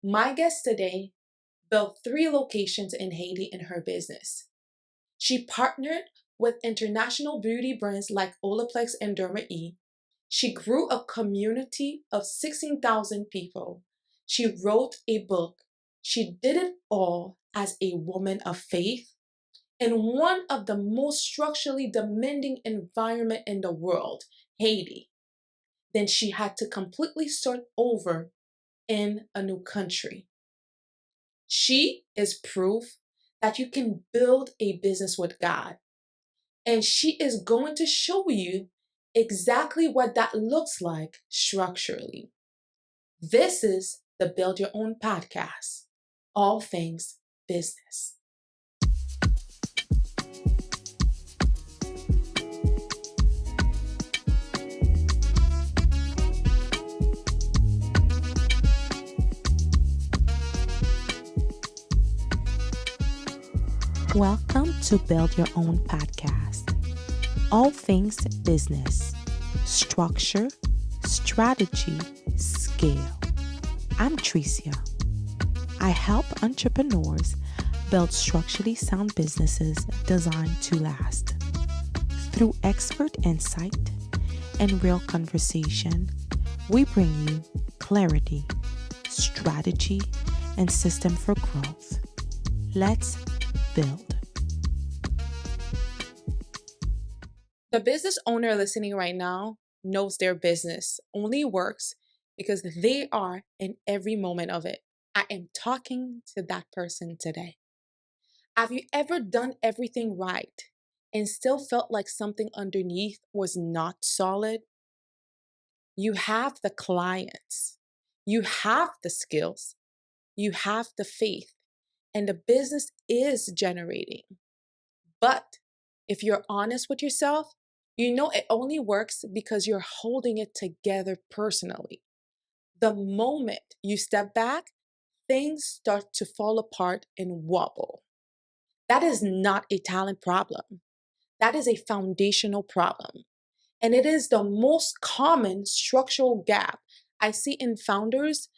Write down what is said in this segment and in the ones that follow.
My guest today built 3 locations in Haiti in her business. She partnered with international beauty brands like Olaplex and Derma E. She grew a community of 16,000 people. She wrote a book. She did it all as a woman of faith in one of the most structurally demanding environment in the world, Haiti. Then she had to completely start over in a new country. She is proof that you can build a business with God. And she is going to show you exactly what that looks like structurally. This is the Build Your Own podcast, all things business. Welcome to Build Your Own podcast. All things business, structure, strategy, scale. I'm Tricia. I help entrepreneurs build structurally sound businesses designed to last. Through expert insight and real conversation, we bring you clarity, strategy, and system for growth. Let's build. The business owner listening right now knows their business only works because they are in every moment of it. I am talking to that person today. Have you ever done everything right and still felt like something underneath was not solid? You have the clients, you have the skills, you have the faith, and the business is generating. But if you're honest with yourself, you know it only works because you're holding it together personally. The moment you step back, things start to fall apart and wobble. That is not a talent problem. That is a foundational problem. And it is the most common structural gap I see in founders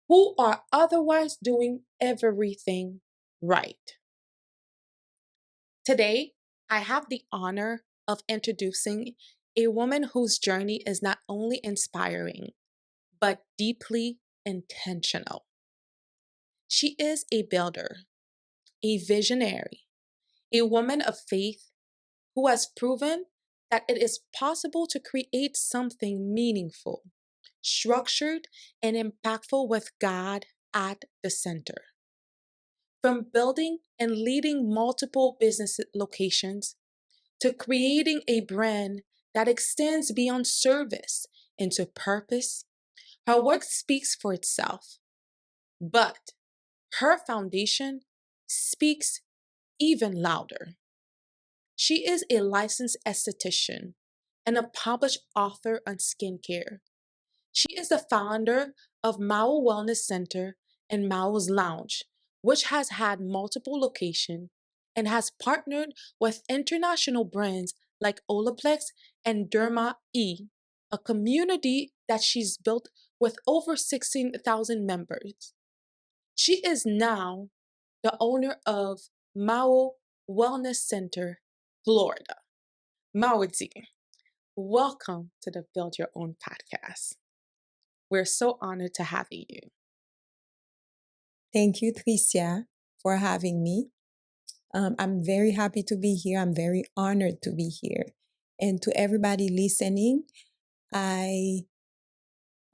who are otherwise doing everything right. Today, I have the honor of introducing a woman whose journey is not only inspiring, but deeply intentional. She is a builder, a visionary, a woman of faith who has proven that it is possible to create something meaningful, structured, and impactful with God at the center. From building and leading multiple business locations to creating a brand that extends beyond service into purpose, her work speaks for itself. But her foundation speaks even louder. She is a licensed esthetician and a published author on skincare. She is the founder of Maro Wellness Center and Maro's Lounge, which has had multiple locations and has partnered with international brands like Olaplex and Derma E, a community that she's built with over 16,000 members. She is now the owner of Maro Wellness Center, Florida. Marodie, welcome to the Build Your Own podcast. We're so honored to have you. Thank you, Tricia, for having me. I'm very happy to be here. I'm very honored to be here. And to everybody listening, I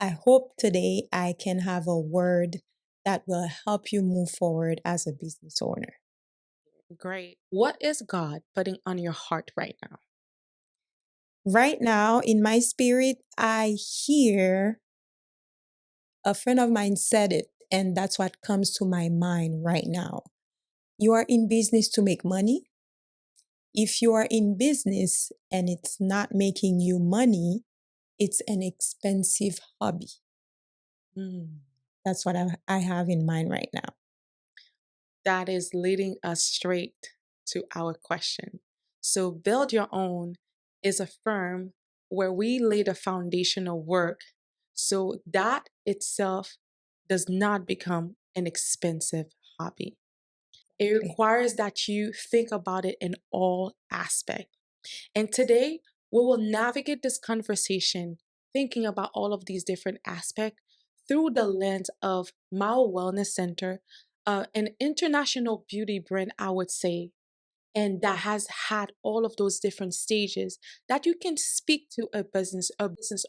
hope today I can have a word that will help you move forward as a business owner. Great. What is God putting on your heart right now? Right now, in my spirit, I hear a friend of mine said it, and that's what comes to my mind right now. You are in business to make money. If you are in business and it's not making you money, it's an expensive hobby. That's what I have in mind right now. That is leading us straight to our question. So Build Your Own is a firm where we lay the foundational work so that itself does not become an expensive hobby. It requires that you think about it in all aspects. And today, we will navigate this conversation thinking about all of these different aspects through the lens of Maro Wellness Center, an international beauty brand, I would say, and that has had all of those different stages that you can speak to a business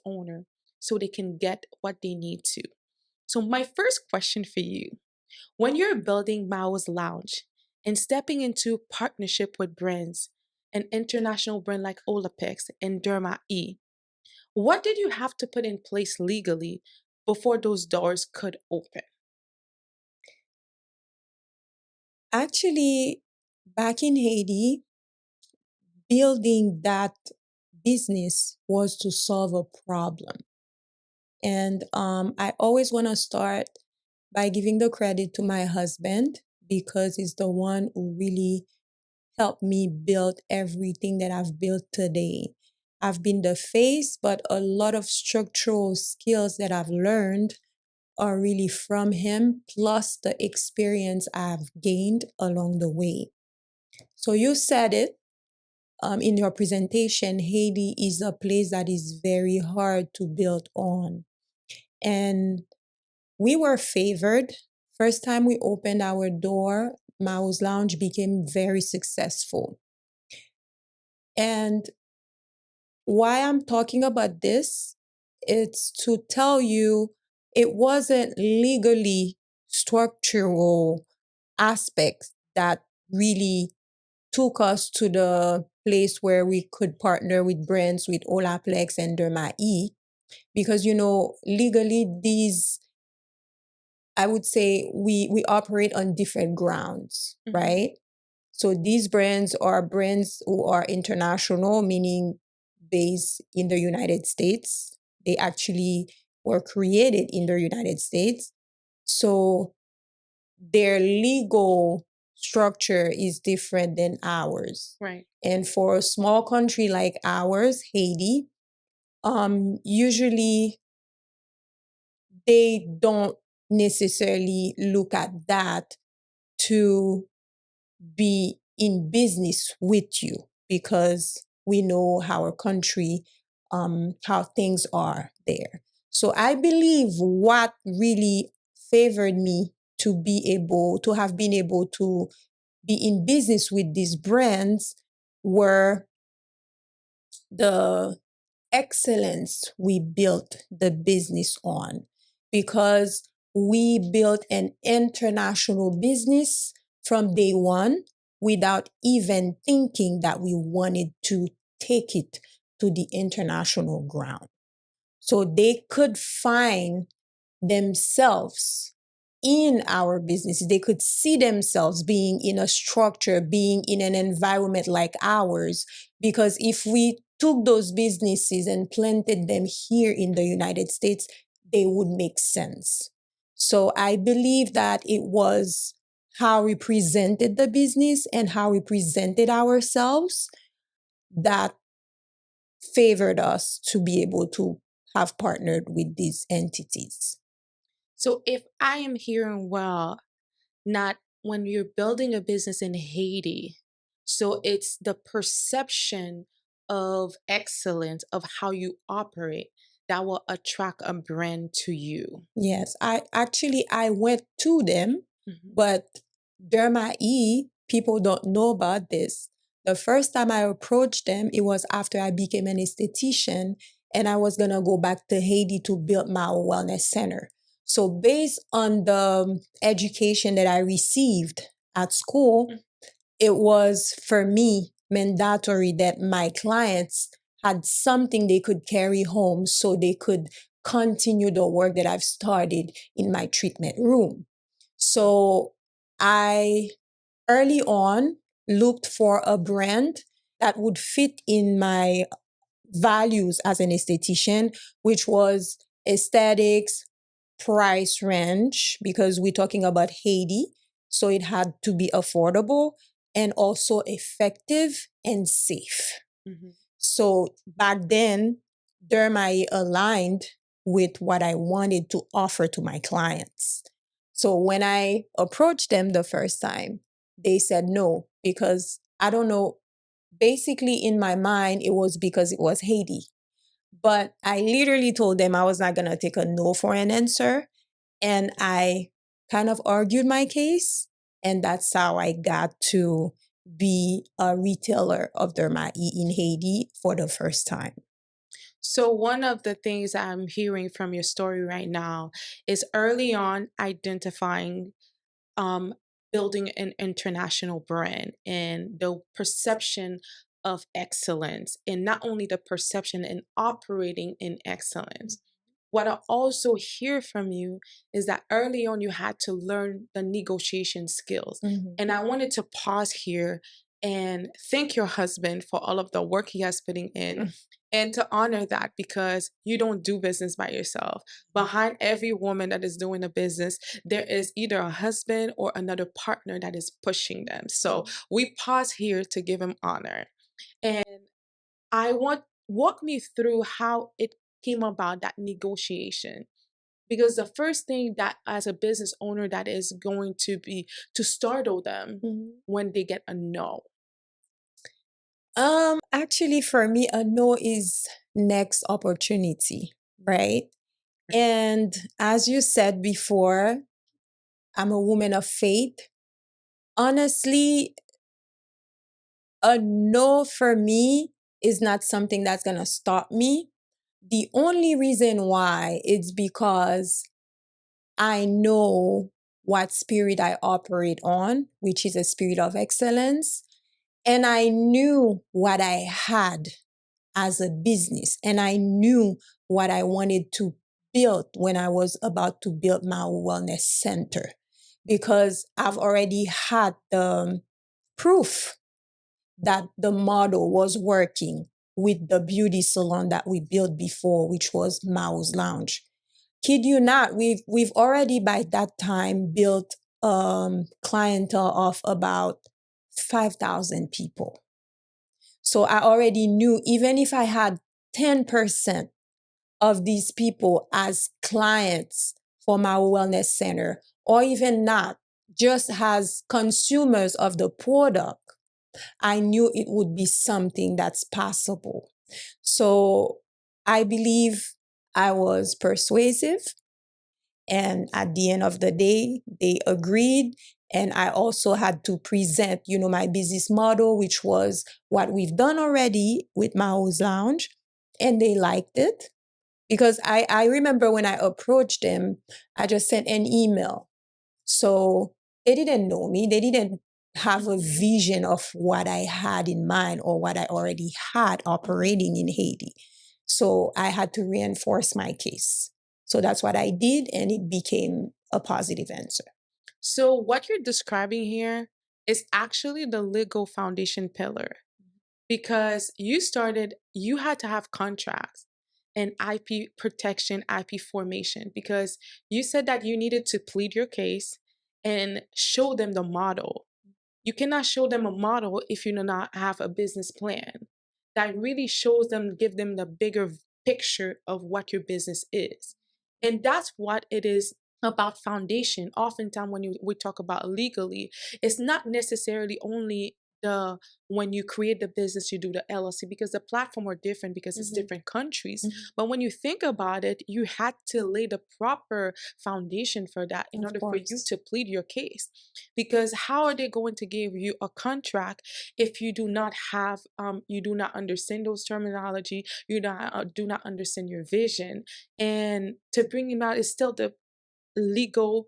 owner so they can get what they need to. So my first question for you, when you're building Mao's Lounge and stepping into partnership with brands, an international brand like Olaplex and Derma E, what did you have to put in place legally before those doors could open? Actually, back in Haiti, building that business was to solve a problem. And I always want to start by giving the credit to my husband because he's the one who really helped me build everything that I've built today. I've been the face, but a lot of structural skills that I've learned are really from him, plus the experience I've gained along the way. So you said it in your presentation, Haiti is a place that is very hard to build on. And we were favored. First time we opened our door, Mao's Lounge became very successful. And why I'm talking about this, it's to tell you it wasn't legally structural aspects that really took us to the place where we could partner with brands with Olaplex and Derma E. Because, legally, these, I would say, we operate on different grounds, right? So these brands are brands who are international, meaning based in the United States. They actually were created in the United States. So their legal structure is different than ours. Right. And for a small country like ours, Haiti, usually they don't necessarily look at that to be in business with you because we know our country, how things are there. So I believe what really favored me to have been able to be in business with these brands were the excellence we built the business on, because we built an international business from day one without even thinking that we wanted to take it to the international ground. So they could find themselves in our business. They could see themselves being in a structure, being in an environment like ours, because if we took those businesses and planted them here in the United States, they would make sense. So I believe that it was how we presented the business and how we presented ourselves that favored us to be able to have partnered with these entities. So if I am hearing well, not when you're building a business in Haiti, so it's the perception of excellence of how you operate that will attract a brand to you. Yes, I went to them, but Derma E, people don't know about this. The first time I approached them, it was after I became an esthetician and I was gonna go back to Haiti to build Maro Wellness Center. So based on the education that I received at school, it was for me mandatory that my clients had something they could carry home so they could continue the work that I've started in my treatment room. So I early on looked for a brand that would fit in my values as an esthetician, which was aesthetics, price range, because we're talking about Haiti. So it had to be affordable and also effective and safe. So back then, Derma aligned with what I wanted to offer to my clients. So when I approached them the first time, they said no, because I don't know. Basically, in my mind, it was because it was Haiti. But I literally told them I was not going to take a no for an answer. And I kind of argued my case. And that's how I got to be a retailer of Derma E in Haiti for the first time. So, one of the things I'm hearing from your story right now is early on identifying, um, building an international brand and the perception of excellence, and not only the perception and operating in excellence. What I also hear from you is that early on you had to learn the negotiation skills. Mhm. And I wanted to pause here and thank your husband for all of the work he has putting in and to honor that, because you don't do business by yourself. Behind every woman that is doing a business, there is either a husband or another partner that is pushing them. So we pause here to give him honor. And I want walk me through how it came about, that negotiation. Because the first thing that as a business owner that is going to be to startle them Mhm. when they get a no. Actually, for me, a no is next opportunity, right? And as you said before, I'm a woman of faith. Honestly, a no for me is not something that's going to stop me. The only reason why is because I know what spirit I operate on, which is a spirit of excellence. And I knew what I had as a business, and I knew what I wanted to build when I was about to build my wellness center, because I've already had the proof that the model was working with the beauty salon that we built before, which was Mao's Lounge. Kid you not, we've already by that time built clientele of about 5,000 people. So I already knew, even if I had 10% of these people as clients for my wellness center, or even not, just as consumers of the product, I knew it would be something that's possible. So I believe I was persuasive. And at the end of the day, they agreed. And I also had to present, my business model, which was what we've done already with Mao's Lounge. And they liked it. Because I remember when I approached them, I just sent an email. So they didn't know me. They didn't have a vision of what I had in mind or what I already had operating in Haiti. So I had to reinforce my case. So that's what I did, and it became a positive answer. So what you're describing here is actually the legal foundation pillar, because you had to have contracts and IP protection, IP formation, because you said that you needed to plead your case and show them the model. You cannot show them a model if you do not have a business plan that really shows them, give them the bigger picture of what your business is. And that's what it is about foundation. Oftentimes, when we talk about legally, it's not necessarily only the when you create the business, you do the LLC, because the platform are different, because it's different countries. But when you think about it, you had to lay the proper foundation for that in order for you to plead your case. Because how are they going to give you a contract if you do not have, you do not understand those terminology, you do not understand your vision, and to bring it out is still the legal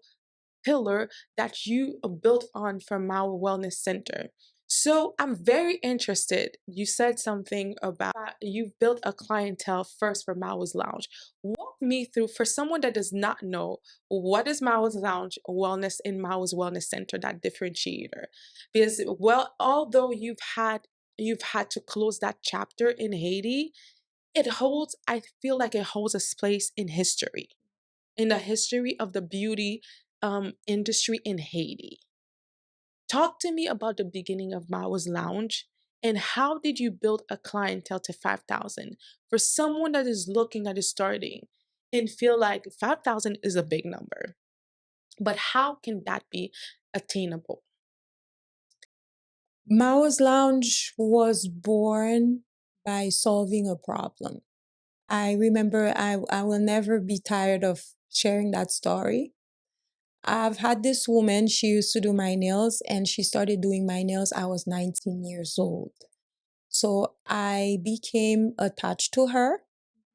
pillar that you built on from Maro Wellness Center. So I'm very interested. You said something about you've built a clientele first for Mao's Lounge. Walk me through, for someone that does not know, what is Mao's Lounge Wellness in Mao's Wellness Center, that differentiator. Because although you've had to close that chapter in Haiti, I feel like it holds a place in history, in the history of the beauty industry in Haiti. Talk to me about the beginning of Mao's Lounge, and how did you build a clientele to 5,000 for someone that is starting and feel like 5,000 is a big number? But how can that be attainable? Mao's Lounge was born by solving a problem. I remember I will never be tired of sharing that story. I've had this woman, she used to do my nails, and she started doing my nails. I was 19 years old. So I became attached to her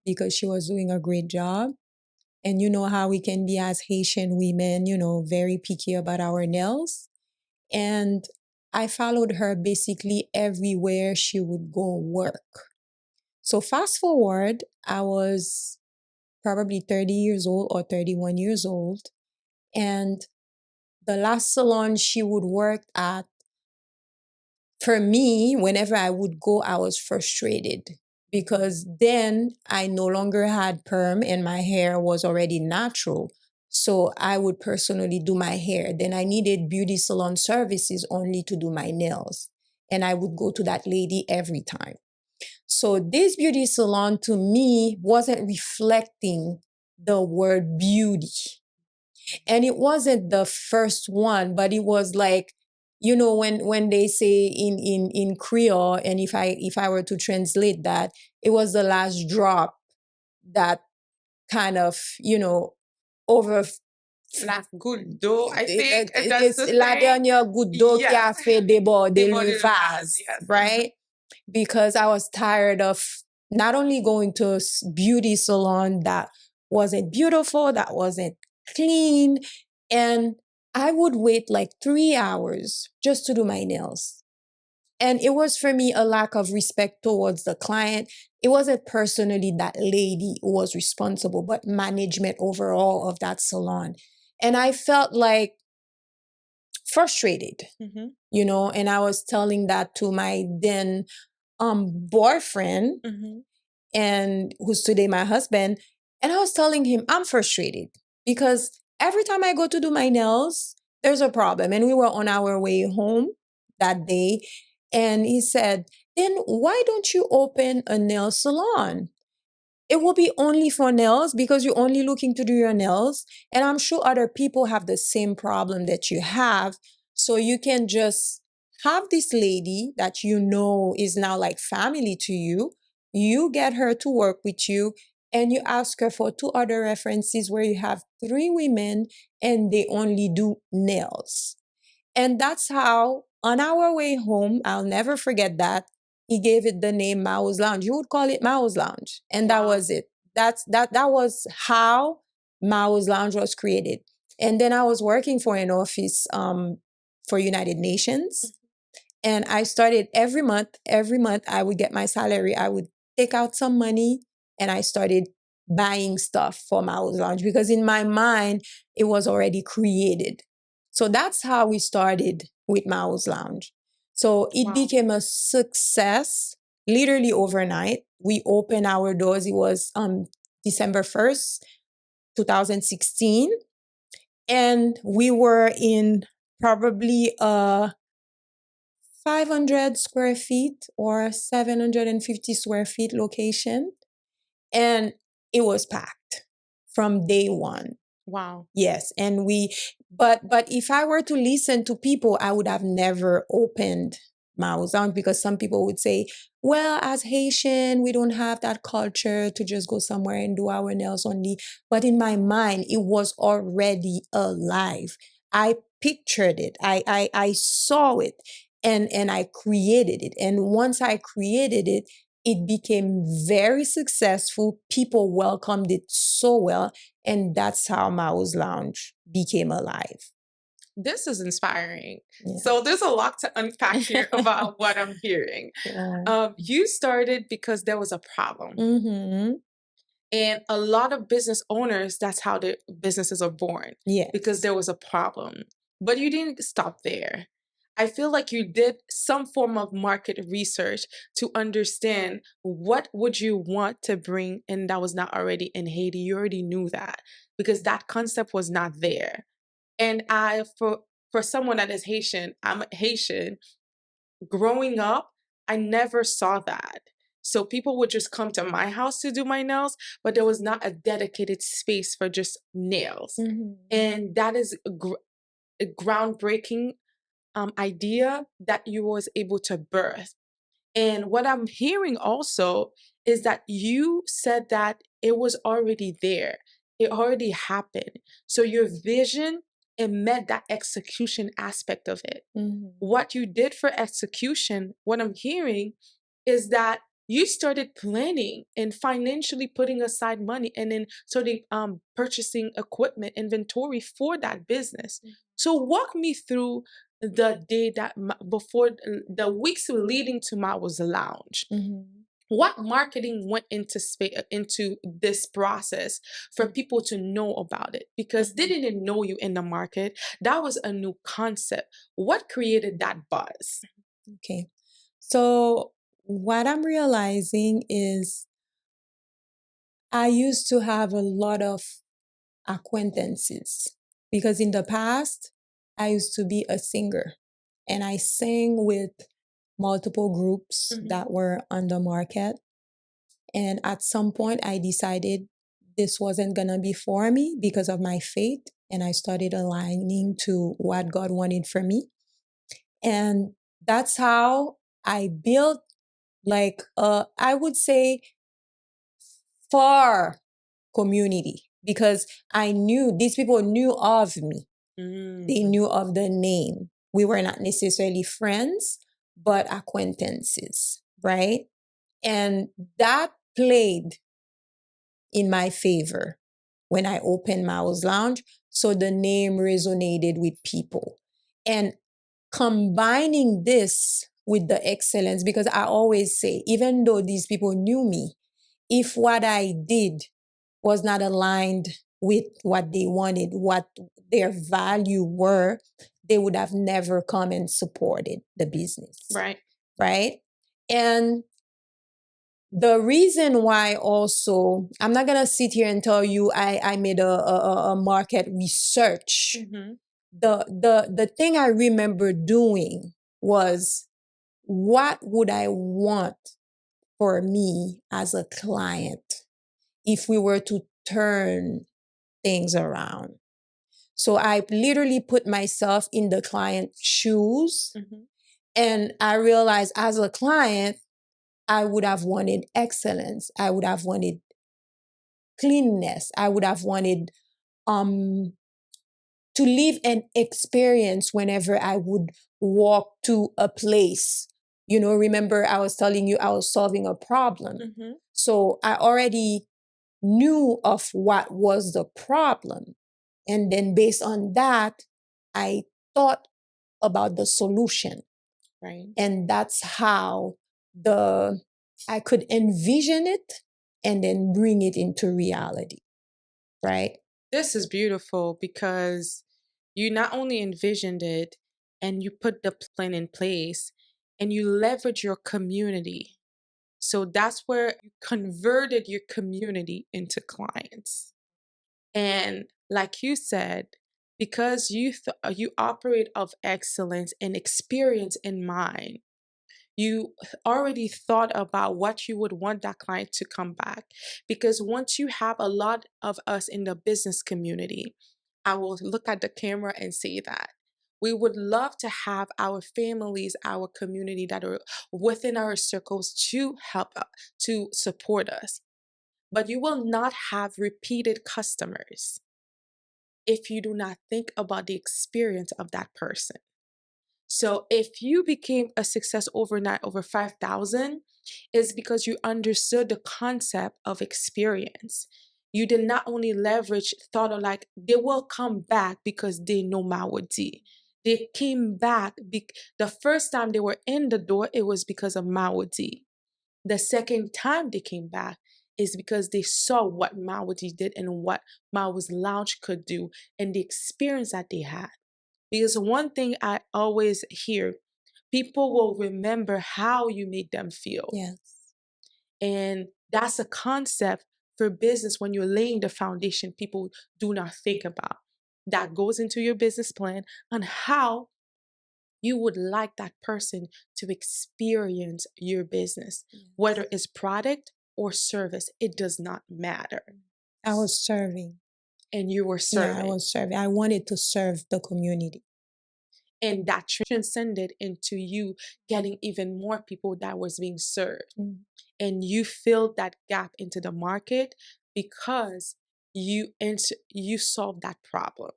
because she was doing a great job. And you know how we can be as Haitian women, very picky about our nails. And I followed her basically everywhere she would go work. So fast forward, I was probably 30 years old or 31 years old. And the last salon she would work at, for me, whenever I would go, I was frustrated because then I no longer had perm and my hair was already natural. So I would personally do my hair. Then I needed beauty salon services only to do my nails. And I would go to that lady every time. So this beauty salon to me wasn't reflecting the word beauty. And it wasn't the first one, but it was like, when they say in Creole, and if I were to translate that, it was the last drop that kind of, over La goutte d'eau, I think that's the la saying. dernière goutte d'eau qui a Yes. fait déborder Déborder le le vase, vase, yes. right? Because I was tired of not only going to a beauty salon that wasn't beautiful, that wasn't clean, and I would wait like 3 hours just to do my nails. And it was for me a lack of respect towards the client. It wasn't personally that lady who was responsible, but management overall of that salon. And I felt like frustrated, and I was telling that to my then boyfriend, and who's today my husband. And I was telling him, I'm frustrated because every time I go to do my nails, there's a problem. And we were on our way home that day. And he said, then why don't you open a nail salon? It will be only for nails because you're only looking to do your nails. And I'm sure other people have the same problem that you have. So you can just have this lady that you know is now like family to you. You get her to work with you and you ask her for 2 other references where you have 3 women and they only do nails. And that's how, on our way home, I'll never forget that, he gave it the name Mao's Lounge. You would call it Mao's Lounge. And that was it. That was how Mao's Lounge was created. And then I was working for an office for United Nations. And I started every month I would get my salary. I would take out some money and I started buying stuff for Mao's Lounge because in my mind, it was already created. So that's how we started with Mao's Lounge. So it became a success literally overnight. We opened our doors. It was December 1st, 2016. And we were in probably 500 square feet or 750 square feet location. And it was packed from day one. Wow. Yes. And but if I were to listen to people, I would have never opened Mao's Lounge because some people would say, well, as Haitian, we don't have that culture to just go somewhere and do our nails only. But in my mind, it was already alive. I pictured it. I saw it and I created it. And once I created it, it became very successful. People welcomed it so well. And that's how Mao's Lounge became alive. This is inspiring. Yeah. So there's a lot to unpack here about what I'm hearing. Yeah. You started because there was a problem. Mm-hmm. And a lot of business owners, that's how the businesses are born. Yeah. Because there was a problem. But you didn't stop there. I feel like you did some form of market research to understand what would you want to bring in that was not already in Haiti. You already knew that because that concept was not there. And for someone that is Haitian, I'm Haitian, growing up, I never saw that. So people would just come to my house to do my nails, but there was not a dedicated space for just nails. And that is a groundbreaking idea that you was able to birth. And what I'm hearing also is that you said that it was already there. It already happened. So your vision, it met that execution aspect of it. What you did for execution, what I'm hearing is that you started planning and financially putting aside money and then started purchasing equipment, inventory for that business. So walk me through the day that before the weeks leading to Maro's Lounge. What marketing went into this process for people to know about it? Because they didn't know you in the market. That was a new concept. What created that buzz? Okay. So what I'm realizing is I used to have a lot of acquaintances because in the past, I used to be a singer and I sang with multiple groups that were on the market. And at some point, I decided this wasn't going to be for me because of my faith. And I started aligning to what God wanted for me. And that's how I built, like, I would say, far community because I knew these people knew of me. They knew of the name. We were not necessarily friends, but acquaintances, right? And that played in my favor when I opened Maro's Lounge. So the name resonated with people. And combining this with the excellence, because I always say, even though these people knew me, if what I did was not aligned with what they wanted, what their value were, they would have never come and supported the business. Right. Right. And the reason why also, I'm not going to sit here and tell you I made a market research. The thing I remember doing was, what would I want for me as a client if we were to turn things around? So I literally put myself in the client's shoes. And I realized as a client, I would have wanted excellence. I would have wanted cleanness. I would have wanted to live an experience whenever I would walk to a place. You know, remember I was telling you I was solving a problem. So I already knew of what was the problem. And then based on that, I thought about the solution. Right. And that's how I could envision it and then bring it into reality. Right? This is beautiful because you not only envisioned it and you put the plan in place and you leverage your community. So that's where you converted your community into clients. And like you said, because you operate of excellence and experience in mind, you already thought about what you would want that client to come back. Because once you have a lot of us in the business community, I will look at the camera and say that we would love to have our families, our community that are within our circles to help, to support us. But you will not have repeated customers if you do not think about the experience of that person. So if you became a success overnight over 5,000, it's because you understood the concept of experience. You did not only leverage thought of like, they will come back because they know Marodie. They came back, the first time they were in the door, it was because of Marodie. The second time they came back is because they saw what Marodie did and what Maro's Lounge could do and the experience that they had. Because one thing I always hear, people will remember how you made them feel. Yes. And that's a concept for business when you're laying the foundation people do not think about. That goes into your business plan on how You would like that person to experience your business, whether it's product or service, it does not matter. I was serving. And you were serving. Yeah, I was serving. I wanted to serve the community. And that transcended into you getting even more people that was being served. And you filled that gap into the market because you solved that problem.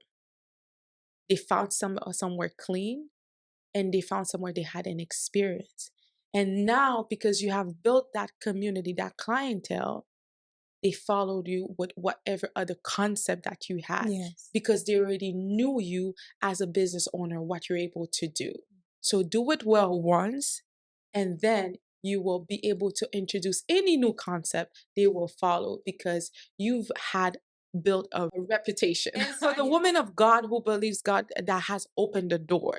They found somewhere clean, and they found somewhere they had an experience. And now, because you have built that community, that clientele, they followed you with whatever other concept that you had. Yes. Because they already knew you as a business owner, what you're able to do. So do it well once, and then you will be able to introduce any new concept, they will follow because you've had built a reputation. And for the woman of God who believes God, that has opened the door,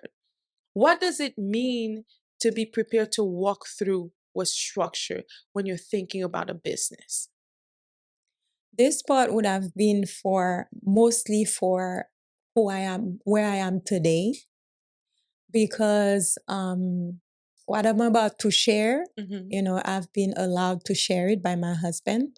what does it mean to be prepared to walk through with structure when you're thinking about a business? This part would have been mostly for who I am, where I am today, because what I'm about to share, I've been allowed to share it by my husband.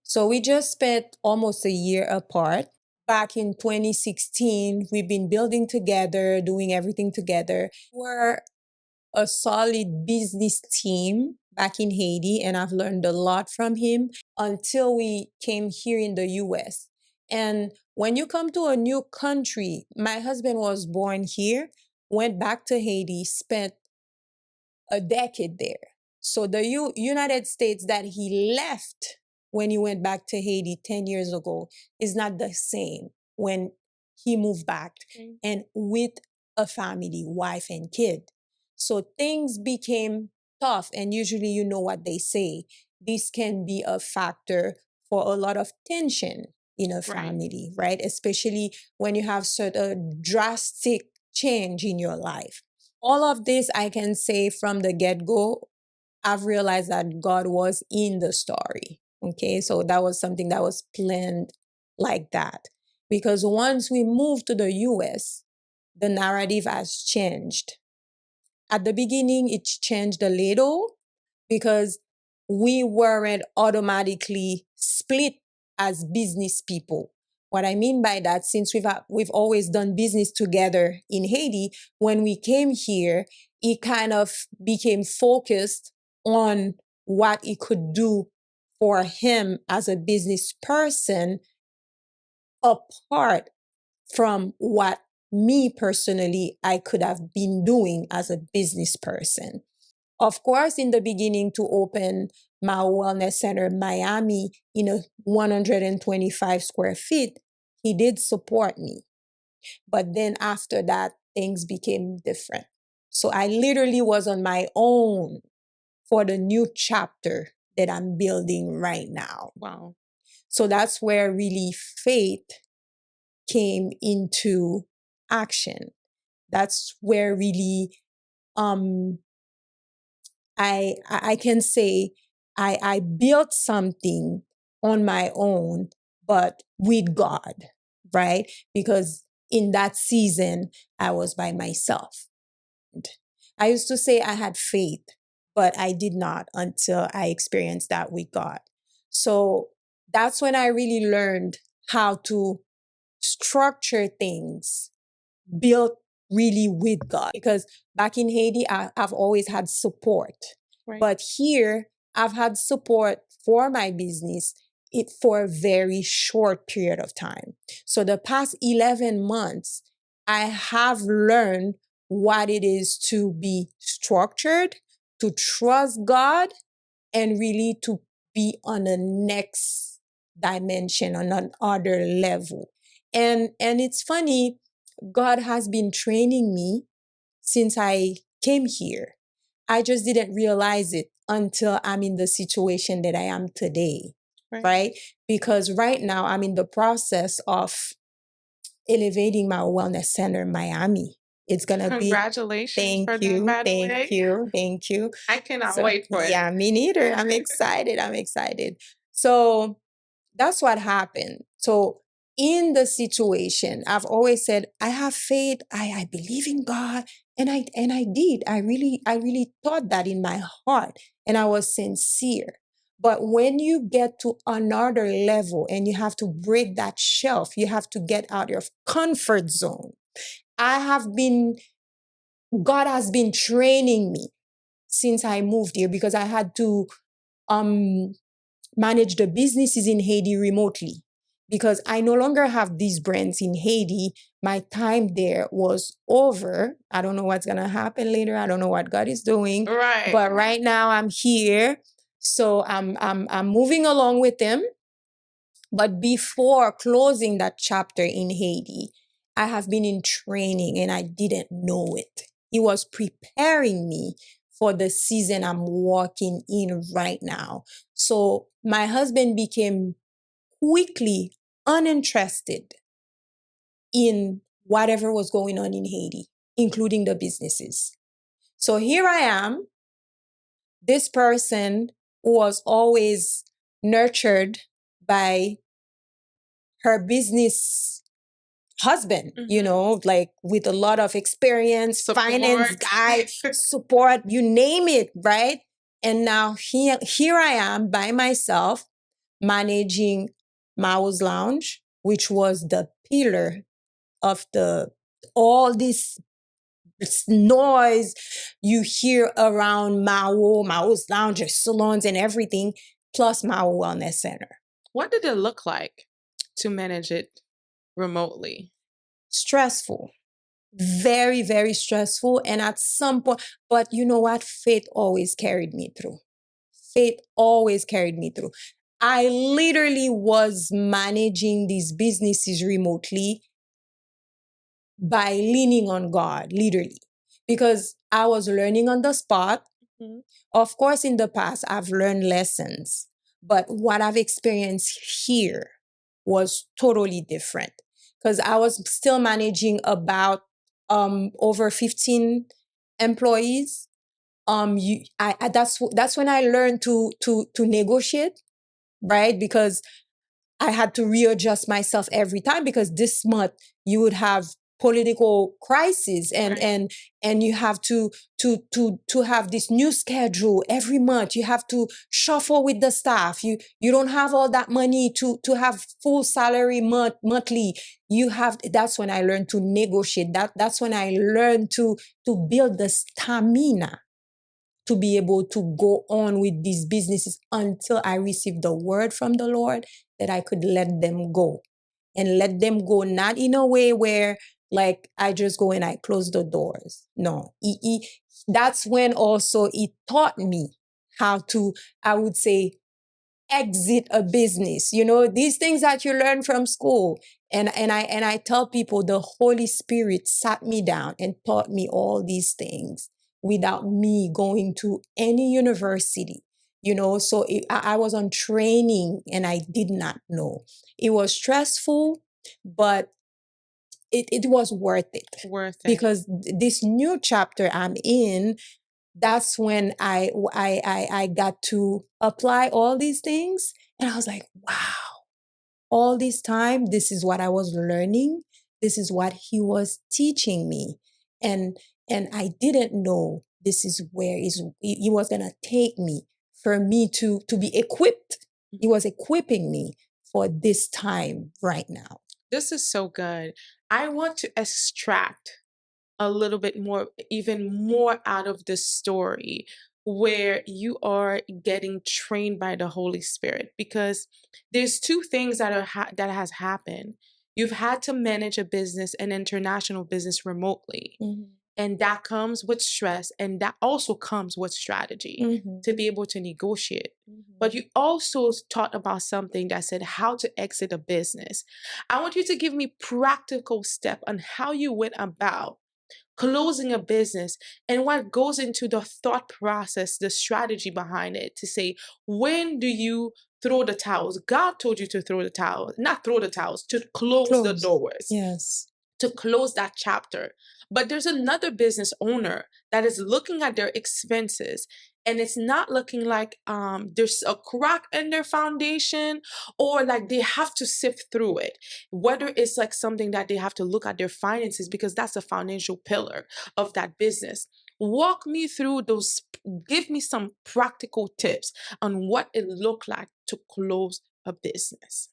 So we just spent almost a year apart. Back in 2016, we've been building together, doing everything together. We're a solid business team back in Haiti, and I've learned a lot from him until we came here in the US. And when you come to a new country, my husband was born here, went back to Haiti, spent a decade there. So the United States that he left when he went back to Haiti 10 years ago is not the same when he moved back and with a family, wife and kid. So things became tough, and usually you know what they say. This can be a factor for a lot of tension in a family, right? Especially when you have such a drastic change in your life. All of this, I can say from the get-go, I've realized that God was in the story. Okay, so that was something that was planned like that. Because once we moved to the US, the narrative has changed. At the beginning, it changed a little because we weren't automatically split as business people. What I mean by that, since we've always done business together in Haiti, when we came here, it kind of became focused on what it could do for him as a business person, apart from what me personally I could have been doing as a business person. Of course, in the beginning, to open Maro Wellness Center Miami in a 125 square feet, he did support me. But then after that, things became different. So I literally was on my own for the new chapter that I'm building right now. Wow. So that's where really faith came into action. That's where really I can say I built something on my own, but with God, right? Because in that season, I was by myself. I used to say I had faith, but I did not until I experienced that with God. So that's when I really learned how to structure things, build really with God. Because back in Haiti, I've always had support. Right. But here, I've had support for my business for a very short period of time. So the past 11 months, I have learned what it is to be structured, to trust God, and really to be on the next dimension, on another level. And it's funny, God has been training me since I came here. I just didn't realize it until I'm in the situation that I am today, right? Because right now I'm in the process of elevating my wellness center in Miami. It's going to be... Congratulations for that, by the way. Thank you. I cannot wait for it. Yeah, me neither. I'm excited. So that's what happened. So in the situation, I've always said, I have faith, I believe in God. And I did. I really thought that in my heart. And I was sincere. But when you get to another level and you have to break that shelf, you have to get out of your comfort zone. God has been training me since I moved here, because I had to manage the businesses in Haiti remotely, because I no longer have these brands in Haiti. My time there was over. I don't know what's going to happen later. I don't know what God is doing. Right. But right now I'm here. So I'm moving along with Him. But before closing that chapter in Haiti, I have been in training and I didn't know it. He was preparing me for the season I'm walking in right now. So my husband became quickly uninterested in whatever was going on in Haiti, including the businesses. So here I am, this person who was always nurtured by her business husband, like with a lot of experience, Support. finance guy, support, you name it, right? And now here I am by myself managing Mao's Lounge, which was the pillar of all this noise you hear around Mao's Lounge, salons and everything, plus Maro Wellness Center. What did it look like to manage it remotely? Stressful. Very, very stressful. And at some point, but you know what? Faith always carried me through. Faith always carried me through. I literally was managing these businesses remotely by leaning on God, literally, because I was learning on the spot. Mm-hmm. Of course, in the past, I've learned lessons, but what I've experienced here was totally different, because I was still managing about over 15 employees. That's when I learned to negotiate, right? Because I had to readjust myself every time, because this month you would have political crisis and right. and you have to have this new schedule every month. You have to shuffle with the staff. You don't have all that money to have full salary monthly. That's when I learned to negotiate. That's when I learned to build the stamina to be able to go on with these businesses until I received the word from the Lord that I could let them go. And let them go not in a way where like I just go and I close the doors. No, that's when also it taught me how to, I would say, exit a business. These things that you learn from school. And I tell people the Holy Spirit sat me down and taught me all these things without me going to any university. So I was on training and I did not know. It was stressful, but it was worth it. Because this new chapter I'm in, that's when I got to apply all these things. And I was like, wow, all this time, this is what I was learning. This is what he was teaching me. And I didn't know this is where he was going to take me, for me to be equipped. He was equipping me for this time right now. This is so good. I want to extract a little bit more, even more out of this story where you are getting trained by the Holy Spirit, because there's two things that has happened. You've had to manage a business, an international business, remotely. Mm-hmm. And that comes with stress, and that also comes with strategy, mm-hmm. to be able to negotiate. Mm-hmm. But you also taught about something that said how to exit a business. I want you to give me practical step on how you went about closing a business and what goes into the thought process, the strategy behind it, to say, when do you throw the towels? God told you to throw the towels, not throw the towels, to close the doors. Yes. to close that chapter. But there's another business owner that is looking at their expenses, and it's not looking like there's a crack in their foundation, or like they have to sift through it. Whether it's like something that they have to look at their finances, because that's a financial pillar of that business. Walk me through those, give me some practical tips on what it looked like to close a business.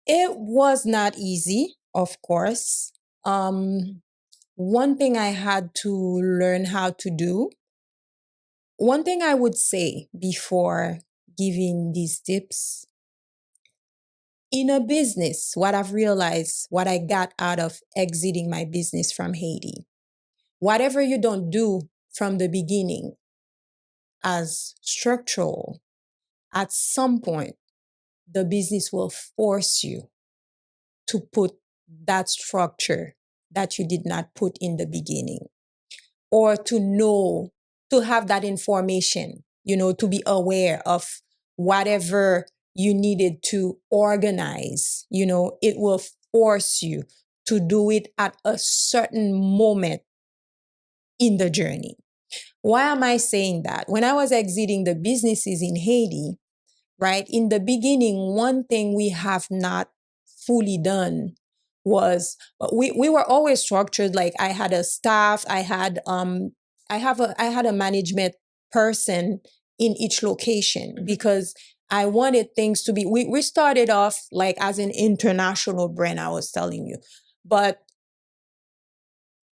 It was not easy, of course. One thing I had to learn how to do, one thing I would say before giving these tips, in a business, what I've realized, what I got out of exiting my business from Haiti, whatever you don't do from the beginning as structural, at some point, the business will force you to put that structure that you did not put in the beginning, or to know, to have that information, to be aware of whatever you needed to organize. It will force you to do it at a certain moment in the journey. Why am I saying that? When I was exiting the businesses in Haiti, right, in the beginning, one thing we have not fully done was we were always structured. Like, I had a staff, I had a management person in each location, because I wanted things to be, we started off like as an international brand, I was telling you. But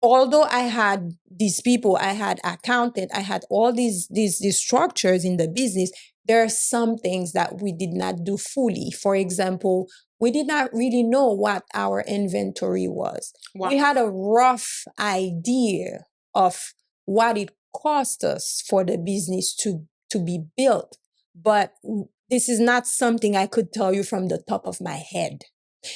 although I had these people, I had accountant, I had all these structures in the business, there are some things that we did not do fully. For example, we did not really know what our inventory was. Wow. We had a rough idea of what it cost us for the business to be built, but this is not something I could tell you from the top of my head.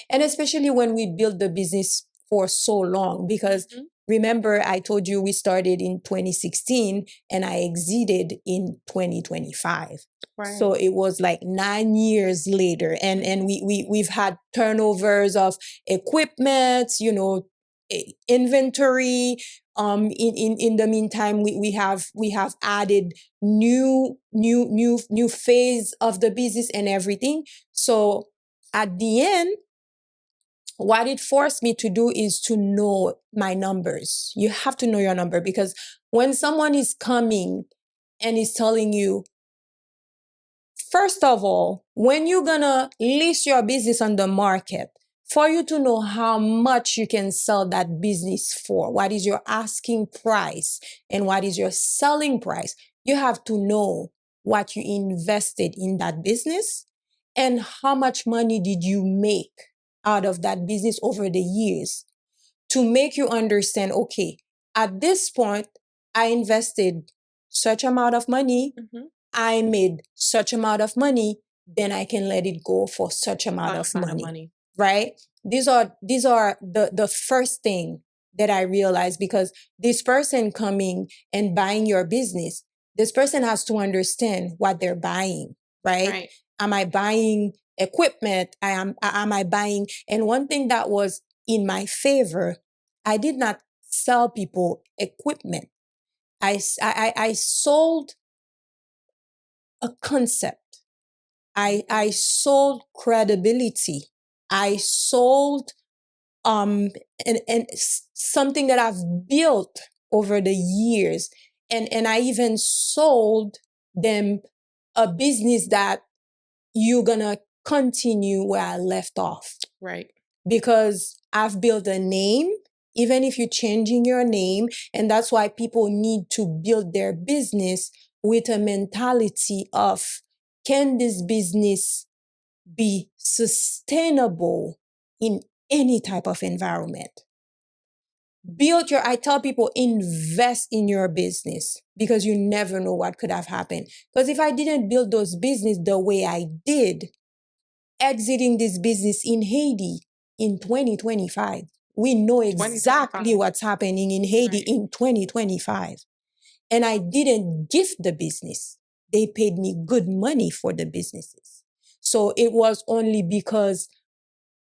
And especially when we built the business for so long, because remember, I told you we started in 2016 and I exited in 2025. Right. So it was like 9 years later, and we've had turnovers of equipment, inventory. In the meantime, we have added new phase of the business and everything. So at the end, what it forced me to do is to know my numbers. You have to know your number, because when someone is coming and is telling you, first of all, when you're gonna list your business on the market, for you to know how much you can sell that business for, what is your asking price and what is your selling price, you have to know what you invested in that business and how much money did you make out of that business over the years, to make you understand, okay, at this point, I invested such amount of money, I made such amount of money, then I can let it go for such amount of money, right? These are the first thing that I realized, because this person coming and buying your business, this person has to understand what they're buying, right? Am I buying equipment? Am I buying? And one thing that was in my favor, I did not sell people equipment. I sold a concept. I sold credibility. I sold and something that I've built over the years. And I even sold them a business that you're gonna continue where I left off. Right. Because I've built a name, even if you're changing your name. And that's why people need to build their business with a mentality of, can this business be sustainable in any type of environment? I tell people, invest in your business, because you never know what could have happened. Because if I didn't build those business the way I did, exiting this business in Haiti in 2025, we know exactly what's happening in Haiti in 2025. And I didn't gift the business. They paid me good money for the businesses. So it was only because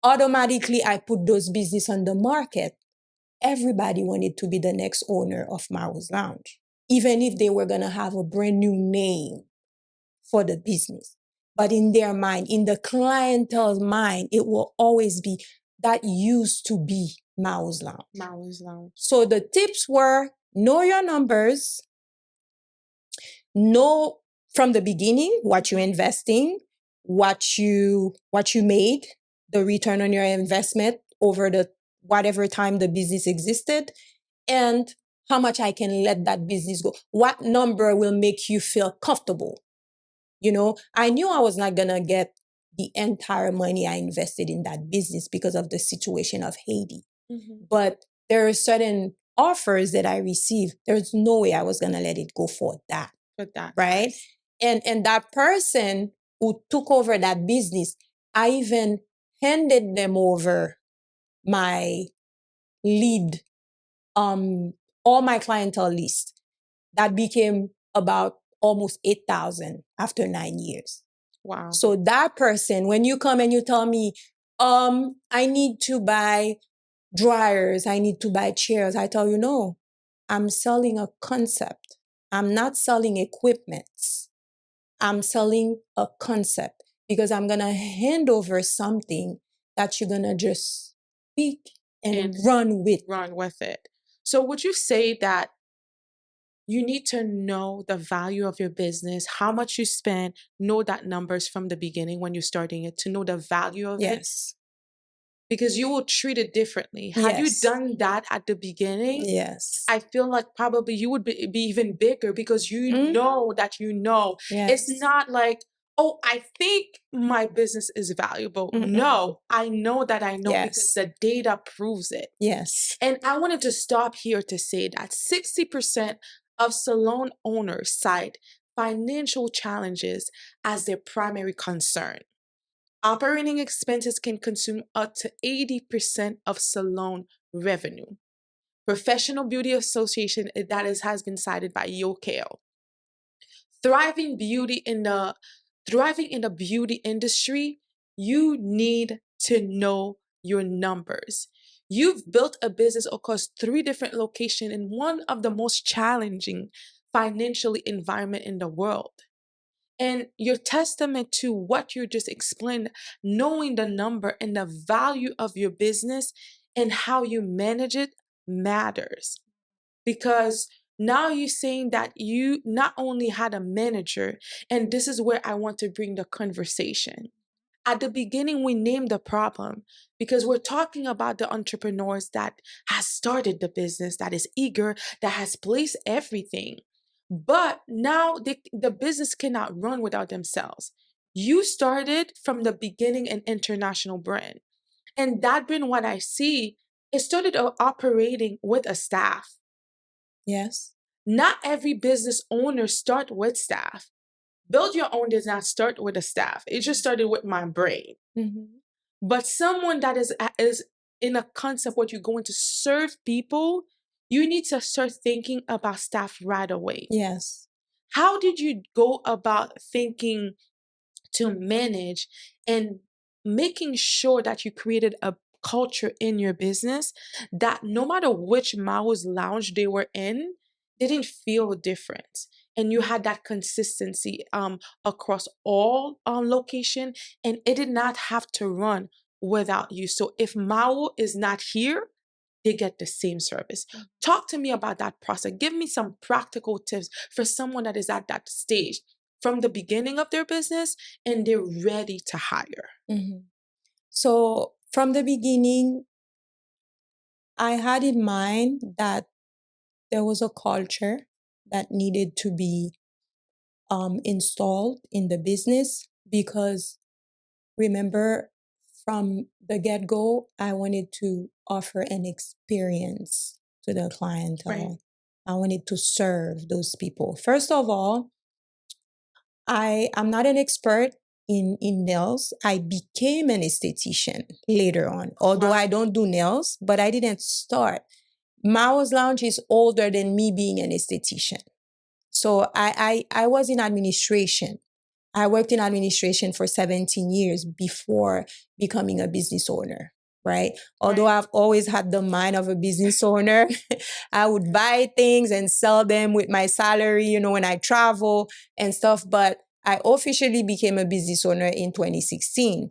automatically I put those business on the market. Everybody wanted to be the next owner of Maro's Lounge, even if they were going to have a brand new name for the business. But in their mind, in the clientele's mind, it will always be that used to be Maro's Lounge. Maro's Lounge. So the tips were know your numbers, know from the beginning what you're investing, what you made, the return on your investment over the whatever time the business existed, and how much I can let that business go. What number will make you feel comfortable? You know, I knew I was not going to get the entire money I invested in that business because of the situation of Haiti. Mm-hmm. But there are certain offers that I received. There's no way I was going to let it go for that. Right? And that person who took over that business, I even handed them over my lead, all my clientele list. That became about almost 8,000 after 9 years. Wow. So that person, when you come and you tell me, I need to buy dryers, I need to buy chairs, I tell you, no, I'm selling a concept. I'm not selling equipments. I'm selling a concept because I'm going to hand over something that you're going to just speak and run with. Run with it. So would you say that you need to know the value of your business, how much you spend, know that numbers from the beginning when you're starting it, to know the value of it? Yes. Because you will treat it differently. Had you done that at the beginning, yes, I feel like probably you would be even bigger because you know that you know. Yes. It's not like, oh, I think my business is valuable. No, I know that I know because the data proves it. Yes. And I wanted to stop here to say that 60% of salon owners cite financial challenges as their primary concern. Operating expenses can consume up to 80% of salon revenue. Professional Beauty Association, has been cited by YoKale. Thriving in the beauty industry, you need to know your numbers. You've built a business across 3 different locations in one of the most challenging financially environment in the world. And your testament to what you just explained, knowing the number and the value of your business and how you manage it matters. Because now you're saying that you not only had a manager, and this is where I want to bring the conversation. At the beginning, we named the problem because we're talking about the entrepreneurs that has started the business, that is eager, that has placed everything. But now the business cannot run without themselves. You started from the beginning an international brand. And that brand, what I see, it started operating with a staff. Yes. Not every business owner start with staff. Build Your Own does not start with a staff. It just started with my brain. But someone that is in a concept where you're going to serve people, you need to start thinking about staff right away. Yes. How did you go about thinking to manage and making sure that you created a culture in your business that no matter which Maro's Lounge they were in, they didn't feel different? And you had that consistency across all location, and it did not have to run without you. So if Maro is not here, they get the same service. Talk to me about that process. Give me some practical tips for someone that is at that stage from the beginning of their business and they're ready to hire. So from the beginning, I had in mind that there was a culture that needed to be installed in the business because remember, from the get-go, I wanted to offer an experience to the clientele. Right. I wanted to serve those people. First of all, I'm not an expert in nails. I became an esthetician later on, although I don't do nails, but I didn't start. Maro's Lounge is older than me being an esthetician. So I was in administration. I worked in administration for 17 years before becoming a business owner, right? Although I've always had the mind of a business owner, I would buy things and sell them with my salary, you know, when I travel and stuff. But I officially became a business owner in 2016.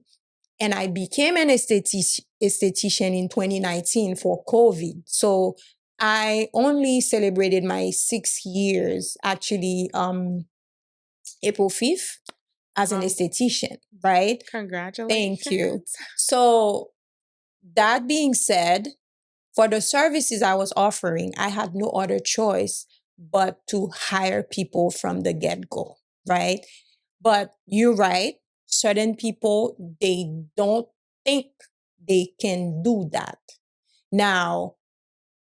And I became an esthetician in 2019 for COVID. So I only celebrated my 6 years, actually, April 5th as an esthetician, right? Congratulations. Thank you. So that being said, for the services I was offering, I had no other choice but to hire people from the get-go, right? But you're right. Certain people, they don't think they can do that. Now,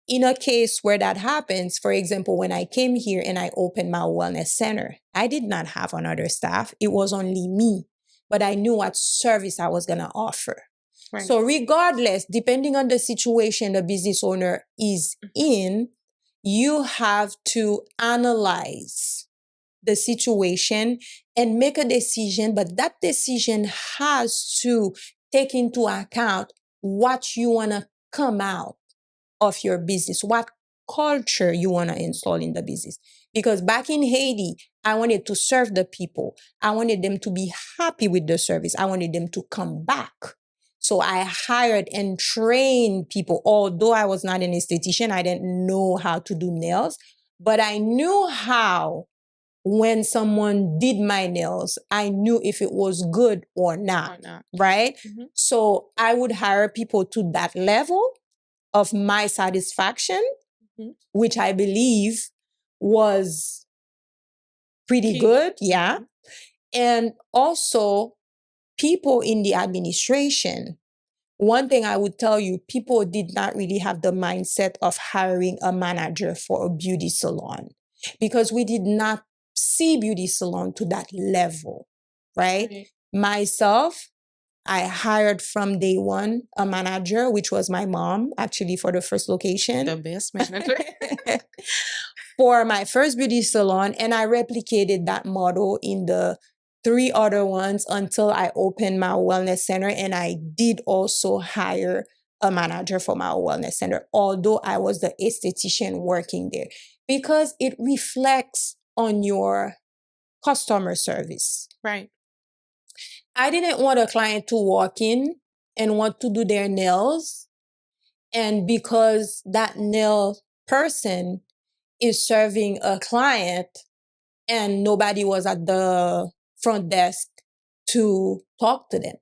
in a case where that happens, for example, when I came here and I opened my wellness center, I did not have another staff. It was only me, but I knew what service I was going to offer. Right. So regardless, depending on the situation the business owner is in, you have to analyze the situation and make a decision, but that decision has to take into account what you want to come out of your business, what culture you want to install in the business. Because back in Haiti, I wanted to serve the people. I wanted them to be happy with the service. I wanted them to come back. So I hired and trained people. Although I was not an esthetician, I didn't know how to do nails, but I knew how. When someone did my nails, I knew if it was good or not. Right? Mm-hmm. So I would hire people to that level of my satisfaction, which I believe was pretty good. Yeah. And also people in the administration. One thing I would tell you, people did not really have the mindset of hiring a manager for a beauty salon because we did not see beauty salon to that level, right? Myself, I hired from day one a manager, which was my mom, actually, for the first location. The best manager. For my first beauty salon, and I replicated that model in the 3 other ones until I opened my wellness center. And I did also hire a manager for my wellness center, although I was the esthetician working there, because it reflects on your customer service. Right. I didn't want a client to walk in and want to do their nails, and because that nail person is serving a client and nobody was at the front desk to talk to them,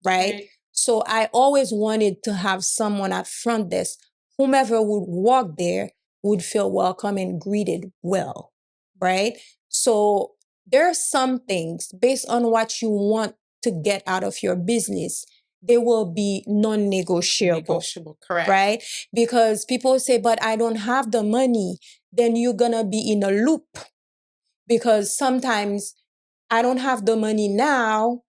right? So I always wanted to have someone at front desk, whomever would walk there would feel welcome and greeted well, right? So there are some things based on what you want to get out of your business, they will be non-negotiable. Correct. Right? Because people say, but I don't have the money. Then you're going to be in a loop. Because sometimes I don't have the money now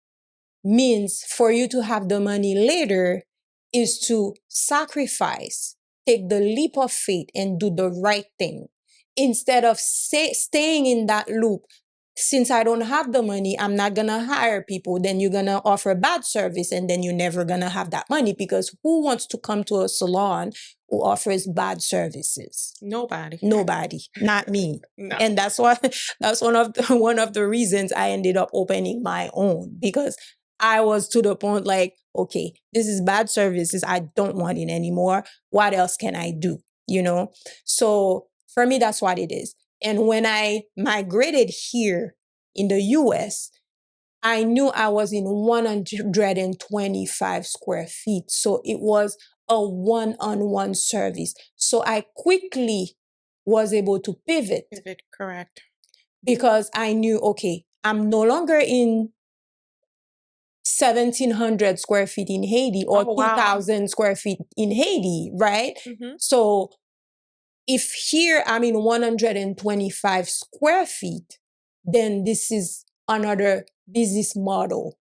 means for you to have the money later is to sacrifice, take the leap of faith and do the right thing. Instead of staying in that loop, since I don't have the money, I'm not going to hire people. Then you're going to offer bad service and then you're never going to have that money, because who wants to come to a salon who offers bad services? Nobody. Not me. No. And that's one of the reasons I ended up opening my own, because I was to the point like, okay, this is bad services. I don't want it anymore. What else can I do? You know? So for me, that's what it is. And when I migrated here in the US, I knew I was in 125 square feet. So it was a one-on-one service. So I quickly was able to pivot. Correct. Because I knew, okay, I'm no longer in 1,700 square feet in Haiti or 2,000 square feet in Haiti, right? Mm-hmm. So if here I'm in 125 square feet, then this is another business model.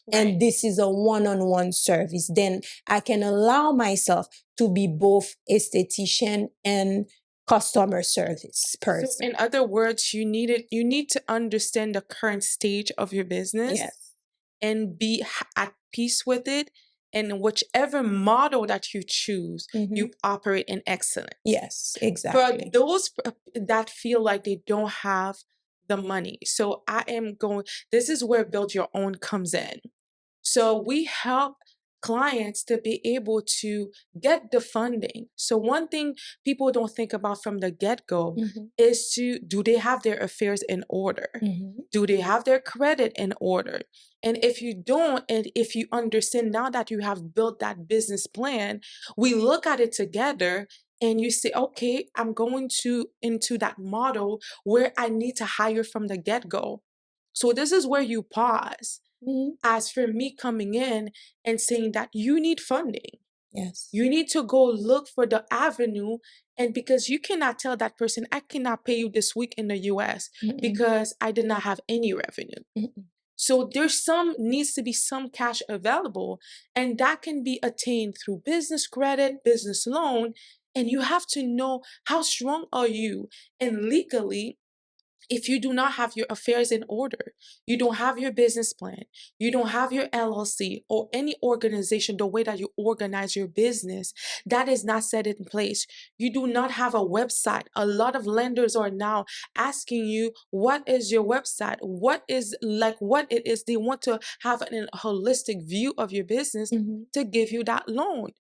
Right. And this is a one-on-one service. Then I can allow myself to be both esthetician and customer service So person. in other words, you need to understand the current stage of your business. Yes. And be at peace with it. And whichever model that you choose, you operate in excellence. Yes, For exactly. those that feel like they don't have the money. So this is where Build Your Own comes in. So we help clients to be able to get the funding. So one thing people don't think about from the get-go is do they have their affairs in order? Do they have their credit in order? And if you don't, and if you understand now that you have built that business plan, we look at it together and you say, okay, I'm going into that model where I need to hire from the get-go. So this is where you pause. As for me coming in and saying that you need funding. Yes. You need to go look for the avenue. And because you cannot tell that person, I cannot pay you this week in the US because I did not have any revenue. So needs to be some cash available, and that can be attained through business credit, business loan. And you have to know how strong are you. And legally, if you do not have your affairs in order, you don't have your business plan, you don't have your LLC or any organization, the way that you organize your business, that is not set in place. You do not have a website. A lot of lenders are now asking you, what is your website? What it is. They want to have a holistic view of your business to give you that loan.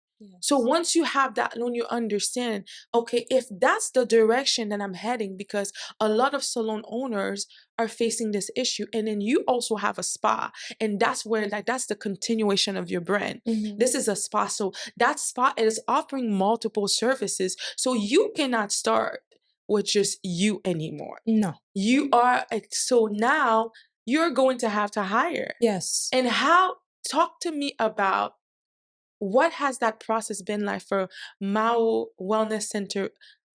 So once you have that loan, you understand, okay, if that's the direction that I'm heading, because a lot of salon owners are facing this issue. And then you also have a spa, and that's where that's the continuation of your brand. This is a spa. So that spa is offering multiple services. So you cannot start with just you anymore. No. So now you're going to have to hire. Yes. And talk to me about what has that process been like for Maro Wellness Center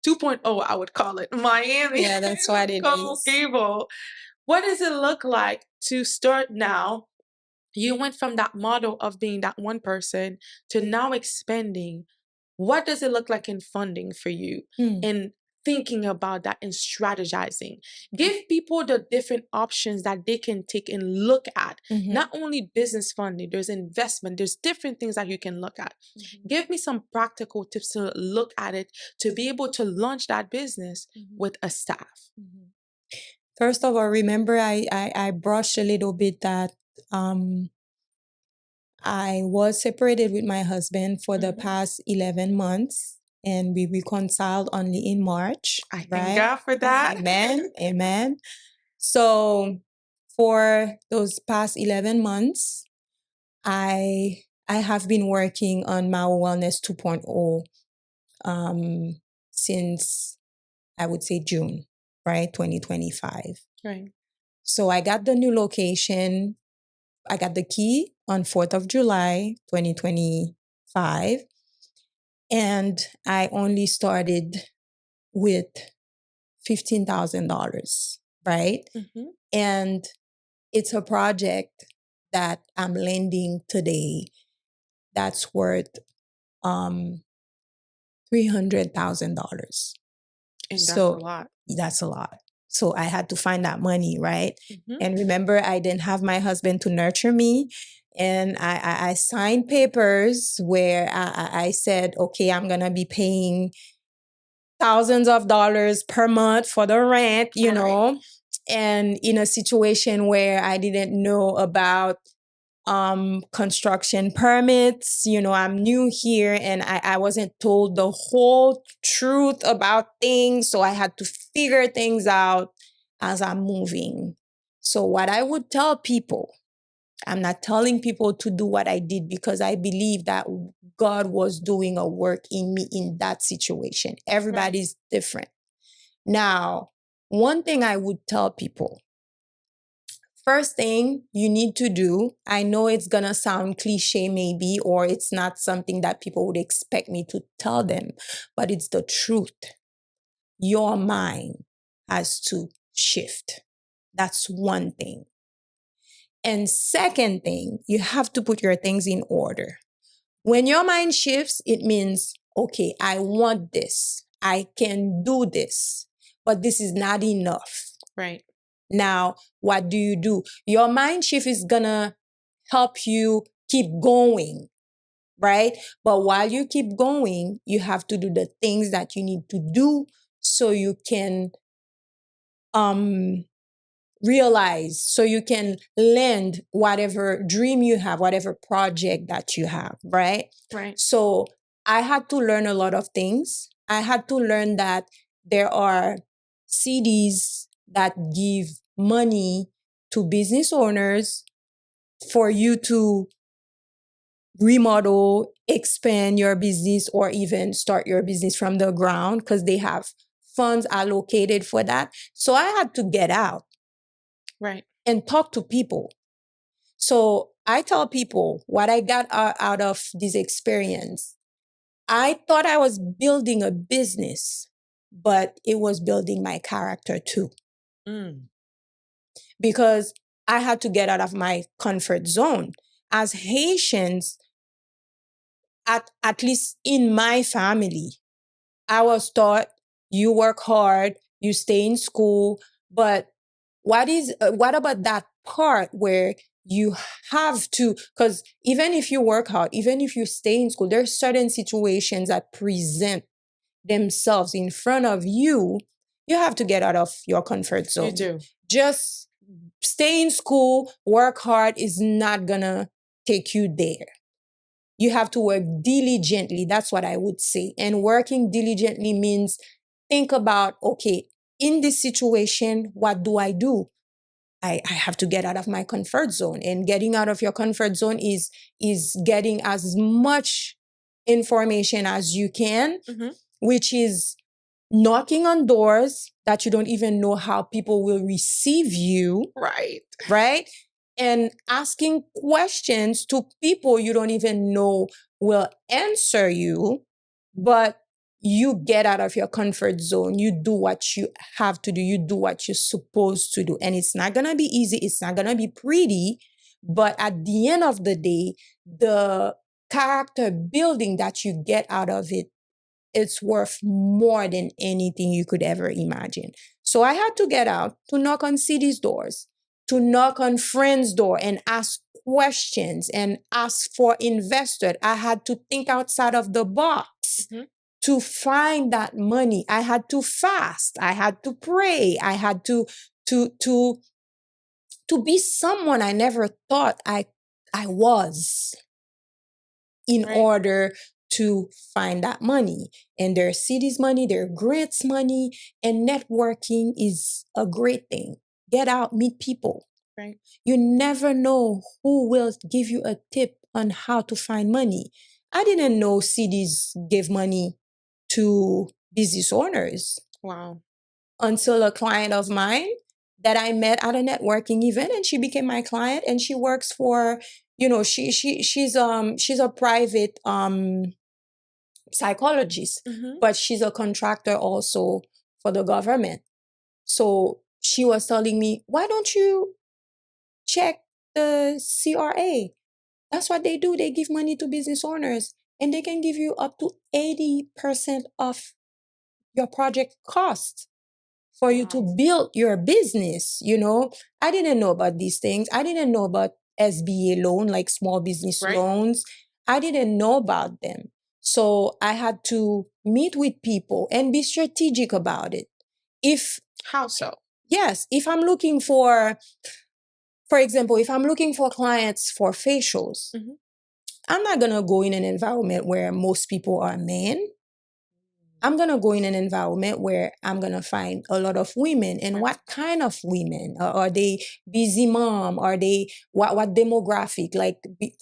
2.0, I would call it, Miami. Yeah, that's what it is. Gable. What does it look like to start now? You went from that model of being that one person to now expanding. What does it look like in funding for you? And thinking about that and strategizing. Give people the different options that they can take and look at. Not only business funding, there's investment, there's different things that you can look at. Give me some practical tips to look at it to be able to launch that business with a staff. First of all, remember I brushed a little bit that I was separated with my husband for the past 11 months, and we reconciled only in March. I thank God for that. Amen. Amen. So for those past 11 months, I have been working on Maro Wellness 2.0 since, I would say, June, right? 2025. Right. So I got the new location. I got the key on 4th of July, 2025. And I only started with $15,000, right? And it's a project that I'm lending today that's worth $300,000. And that's a lot. That's a lot. So I had to find that money, right? And remember, I didn't have my husband to nurture me. And I signed papers where I said, okay, I'm going to be paying thousands of dollars per month for the rent, you know, and in a situation where I didn't know about construction permits. You know, I'm new here and I wasn't told the whole truth about things. So I had to figure things out as I'm moving. So what I would tell people, I'm not telling people to do what I did because I believe that God was doing a work in me in that situation. Everybody's different. Now, one thing I would tell people, first thing you need to do, I know it's going to sound cliche maybe, or it's not something that people would expect me to tell them, but it's the truth. Your mind has to shift. That's one thing. And second thing, you have to put your things in order. When your mind shifts, it means, okay, I want this. I can do this, but this is not enough. Right. Now, what do? Your mind shift is gonna help you keep going, right? But while you keep going, you have to do the things that you need to do so you can realize, so you can land whatever dream you have, whatever project that you have, right? Right. So I had to learn a lot of things. I had to learn that there are cities that give money to business owners for you to remodel, expand your business, or even start your business from the ground because they have funds allocated for that. So I had to get out. Right. And talk to people. So I tell people what I got out of this experience. I thought I was building a business, but it was building my character too. Because I had to get out of my comfort zone. As Haitians, at least in my family, I was taught you work hard, you stay in school, but what about that part where you have to, because even if you work hard, even if you stay in school, there's certain situations that present themselves in front of you. You have to get out of your comfort zone. You do. Just stay in school, work hard is not gonna take you there. You have to work diligently. That's what I would say. And working diligently means think about, okay, in this situation, what do? I have to get out of my comfort zone. And getting out of your comfort zone is getting as much information as you can, which is knocking on doors that you don't even know how people will receive you. Right. Right? And asking questions to people you don't even know will answer you, but you get out of your comfort zone. You do what you have to do. You do what you're supposed to do. And it's not going to be easy. It's not going to be pretty. But at the end of the day, the character building that you get out of it, it's worth more than anything you could ever imagine. So I had to get out, to knock on cities' doors, to knock on friends' door and ask questions and ask for investors. I had to think outside of the box. To find that money. I had to fast. I had to pray. I had to be someone I never thought I was in order to find that money. And their cities money, their grants money, and networking is a great thing. Get out, meet people. Right. You never know who will give you a tip on how to find money. I didn't know cities gave money to business owners. Wow. Until a client of mine that I met at a networking event, and she became my client, and she works for, she's a private psychologist, but she's a contractor also for the government. So she was telling me, why don't you check the CRA? That's what they do. They give money to business owners, and they can give you up to 80% of your project cost for you to build your business. I didn't know about these things. I didn't know about SBA loan, like small business loans. I didn't know about them. So I had to meet with people and be strategic about it. How so? Yes, if I'm looking for example, if I'm looking for clients for facials, I'm not going to go in an environment where most people are men. I'm going to go in an environment where I'm going to find a lot of women. And what kind of women? Are they busy mom? Are they what demographic? Like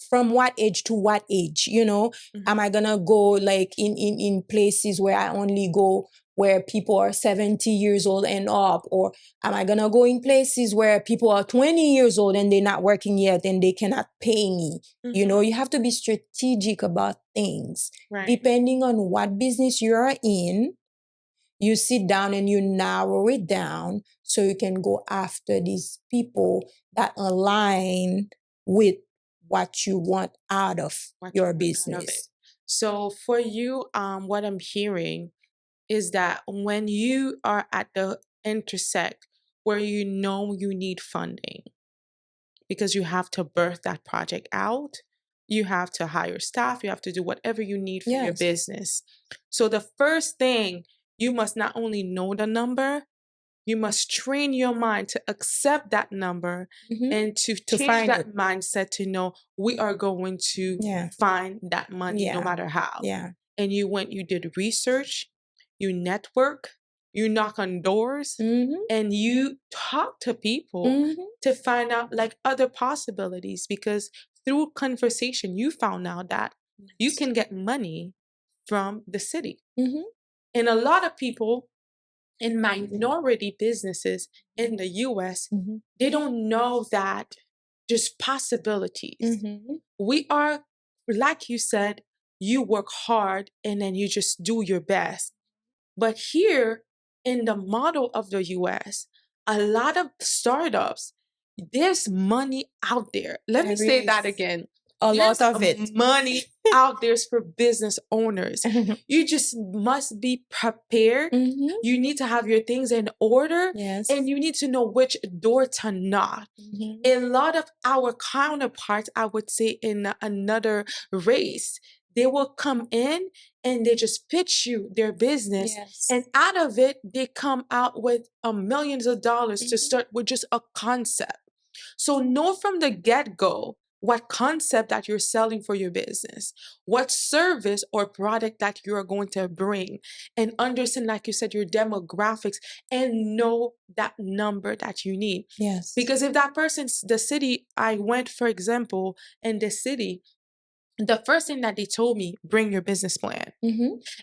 from what age to what age? Am I going to go like in places where I only go where people are 70 years old and up? Or am I going to go in places where people are 20 years old and they're not working yet and they cannot pay me? You have to be strategic about things. Depending on what business you are in, you sit down and you narrow it down so you can go after these people that align with what you want out of your business. So for you, what I'm hearing, is that when you are at the intersect where you know you need funding because you have to birth that project out, you have to hire staff, you have to do whatever you need for your Yes. business. So the first thing, you must not only know the number, you must train your mind to accept that number and to change find that it. mindset to know we are going to Yeah. find that money no Yeah. matter how. Yeah. And you went, you did research, you network, you knock on doors, and you talk to people to find out like other possibilities, because through conversation, you found out that you can get money from the city. And a lot of people in minority businesses in the US, they don't know that there's possibilities. We are, like you said, you work hard and then you just do your best. But here in the model of the US, a lot of startups, there's money out there. Let me say that again. A There's lot of it. money out there for business owners. You just must be prepared. You need to have your things in order. Yes. And you need to know which door to knock. A lot of our counterparts, I would say, in another race, they will come in and they just pitch you their business. Yes. And out of it, they come out with millions of dollars to start with just a concept. So know from the get-go what concept that you're selling for your business, what service or product that you're going to bring, and understand, like you said, your demographics, and know that number that you need. Yes. Because if that person's the city, I went, for example, in the city, the first thing that they told me, bring your business plan.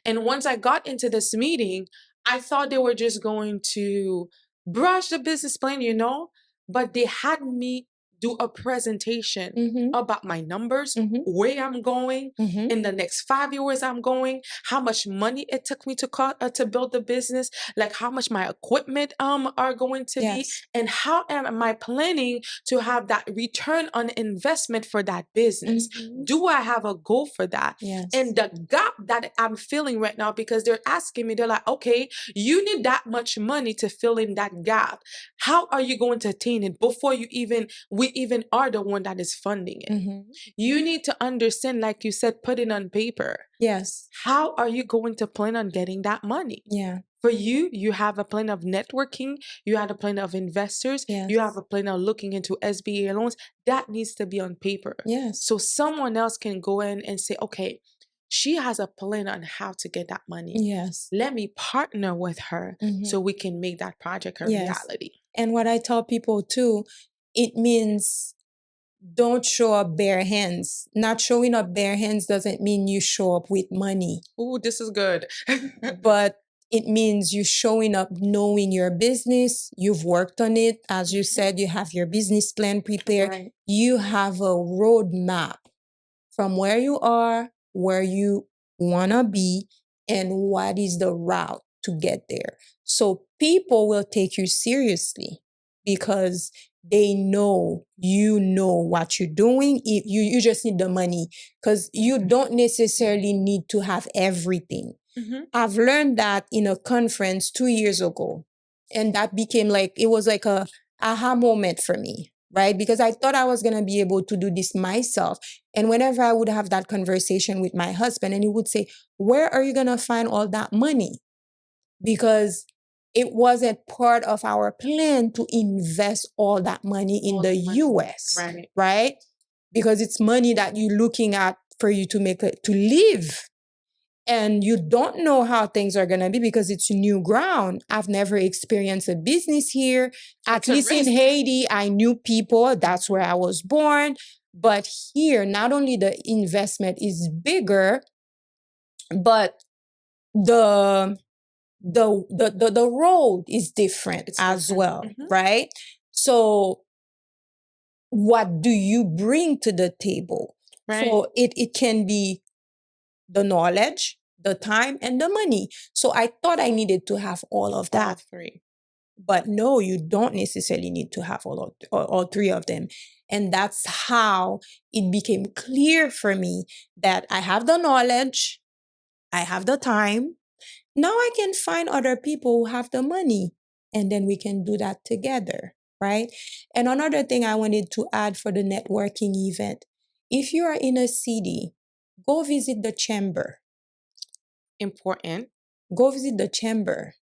And once I got into this meeting, I thought they were just going to brush the business plan, but they had me do a presentation about my numbers, where I'm going, in the next 5 years I'm going, how much money it took me to build the business, like how much my equipment are going to be, and how am I planning to have that return on investment for that business. Do I have a goal for that? Yes. And the gap that I'm feeling right now, because they're asking me, they're like, okay, you need that much money to fill in that gap. How are you going to attain it before we even are the one that is funding it? You need to understand, like you said, put it on paper. Yes. How are you going to plan on getting that money? Yeah. For you, you have a plan of networking, you have a plan of investors, you have a plan of looking into SBA loans. That needs to be on paper. Yes. So someone else can go in and say, okay, she has a plan on how to get that money. Yes. Let me partner with her so we can make that project a reality. And what I tell people too, it means don't show up bare hands. Not showing up bare hands doesn't mean you show up with money. Ooh, this is good. But it means you showing up knowing your business, you've worked on it. As you said, you have your business plan prepared. Right. You have a roadmap from where you are, where you want to be, and what is the route to get there. So people will take you seriously because they know you know what you're doing. You just need the money, because you don't necessarily need to have everything. I've learned that in a conference 2 years ago, and that became like, it was like a aha moment for me, right? Because I thought I was going to be able to do this myself. And whenever I would have that conversation with my husband, and he would say, where are you going to find all that money? Because it wasn't part of our plan to invest all that money in the US, right? Because it's money that you're looking at for you to make to live. And you don't know how things are going to be because it's new ground. I've never experienced a business here. At least in Haiti, I knew people. That's where I was born. But here, not only the investment is bigger, but the road is different as well, right? So what do you bring to the table? Right. So it can be the knowledge, the time, and the money. So I thought I needed to have all of that. All three. But no, you don't necessarily need to have all three of them. And that's how it became clear for me that I have the knowledge, I have the time. Now I can find other people who have the money, and then we can do that together, right? And another thing I wanted to add for the networking event, if you are in a city, go visit the chamber. Important. Go visit the chamber.